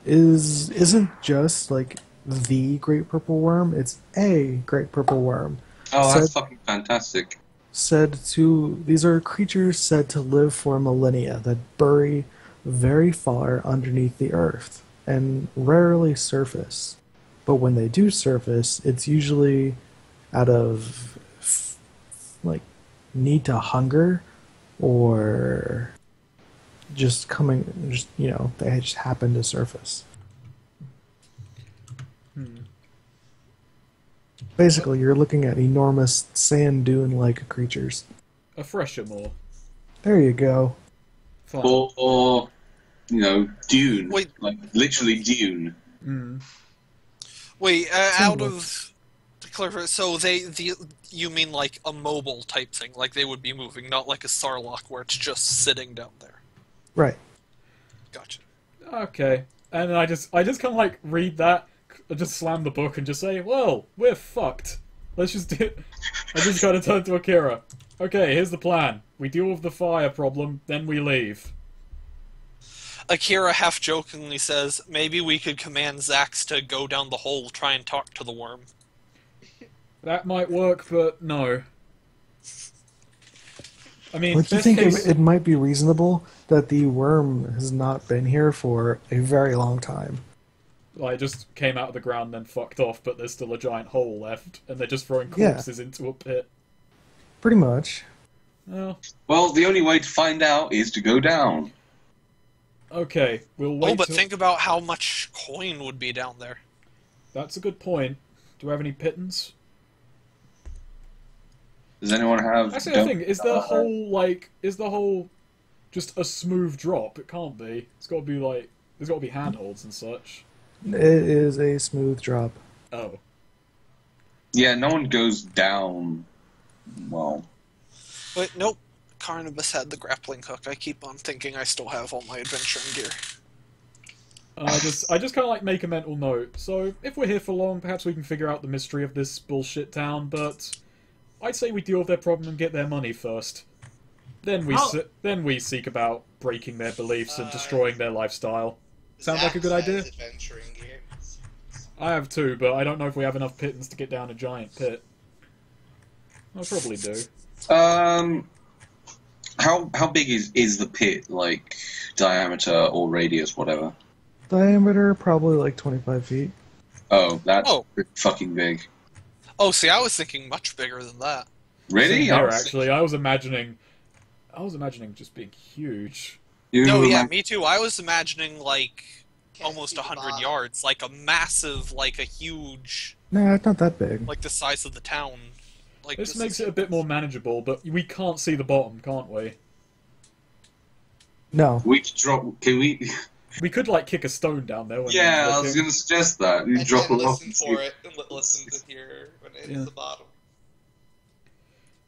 isn't just like the Great Purple Worm, it's a Great Purple Worm. Oh, that's fucking fantastic. These are creatures said to live for millennia that bury very far underneath the earth and rarely surface. But when they do surface, it's usually out of need to hunger or just coming, just they just happen to surface. Basically, you're looking at enormous sand dune-like creatures. A fresher more. There you go. Fine. Or dune. Wait. Like, literally dune. Wait, out of to clarify, so you mean like a mobile type thing, like they would be moving, not like a Sarlacc where it's just sitting down there. Right. Gotcha. Okay. And then I just kind of like read that, just slam the book and just say, well, we're fucked. Let's just do it. I just kind of turn to Akira. Okay, here's the plan. We deal with the fire problem, then we leave. Akira half-jokingly says, maybe we could command Zax to go down the hole, try and talk to the worm. That might work, but no. I mean, Like, you best think case... it might be reasonable that the worm has not been here for a very long time. Like, it just came out of the ground and then fucked off, but there's still a giant hole left, and they're just throwing corpses into a pit. Pretty much. Well, the only way to find out is to go down. Okay, we'll wait. Oh, but think about how much coin would be down there. That's a good point. Do we have any pittance? Does anyone have... Actually, I think, is the hole just a smooth drop? It can't be. It's got to be, like, there's got to be handholds and such. It is a smooth drop. Oh. Yeah, no one goes down... Well... Wait, nope. Carnibus had the grappling hook. I keep on thinking I still have all my adventuring gear. I just kind of like make a mental note. So if we're here for long, perhaps we can figure out the mystery of this bullshit town. But I'd say we deal with their problem and get their money first. Then we seek about breaking their beliefs and destroying their lifestyle. Sounds like a good idea. Adventuring gear. I have two, but I don't know if we have enough pittance to get down a giant pit. I probably do. How big is the pit? Like, diameter or radius, whatever? Diameter, probably like 25 feet. Oh, that's fucking big. Oh, see, I was thinking much bigger than that. Really? Same here, actually, I was imagining just being huge. No, yeah, me too. I was imagining, like, almost 100 yards. Like a massive, like a huge... Nah, it's not that big. Like the size of the town. Like, This makes it a bit more manageable, but we can't see the bottom, can't we? No. We could drop... Can we... We could, like, kick a stone down there. When Yeah, I was going to suggest that. You And drop then it off. listen for it, and listen to hear when it hits the bottom.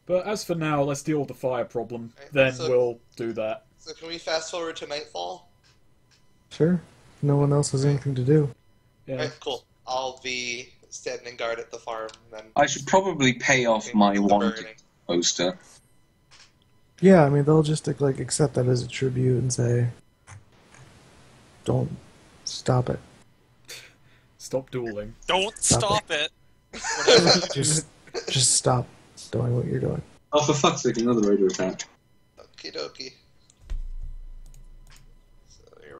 But as for now, let's deal with the fire problem. Right, Then so- we'll do that. So can we fast forward to nightfall? Sure. No one else has anything to do. Yeah. Alright, cool. I'll be standing guard at the farm, and then... I should probably pay off my the wanted burning. poster. Yeah, I mean, they'll just like accept that as a tribute and say, "Don't stop it. Stop dueling. Don't Stop stop it. Whatever. Just stop doing what you're doing." Oh, for fuck's sake, another radio attack. Okie dokie.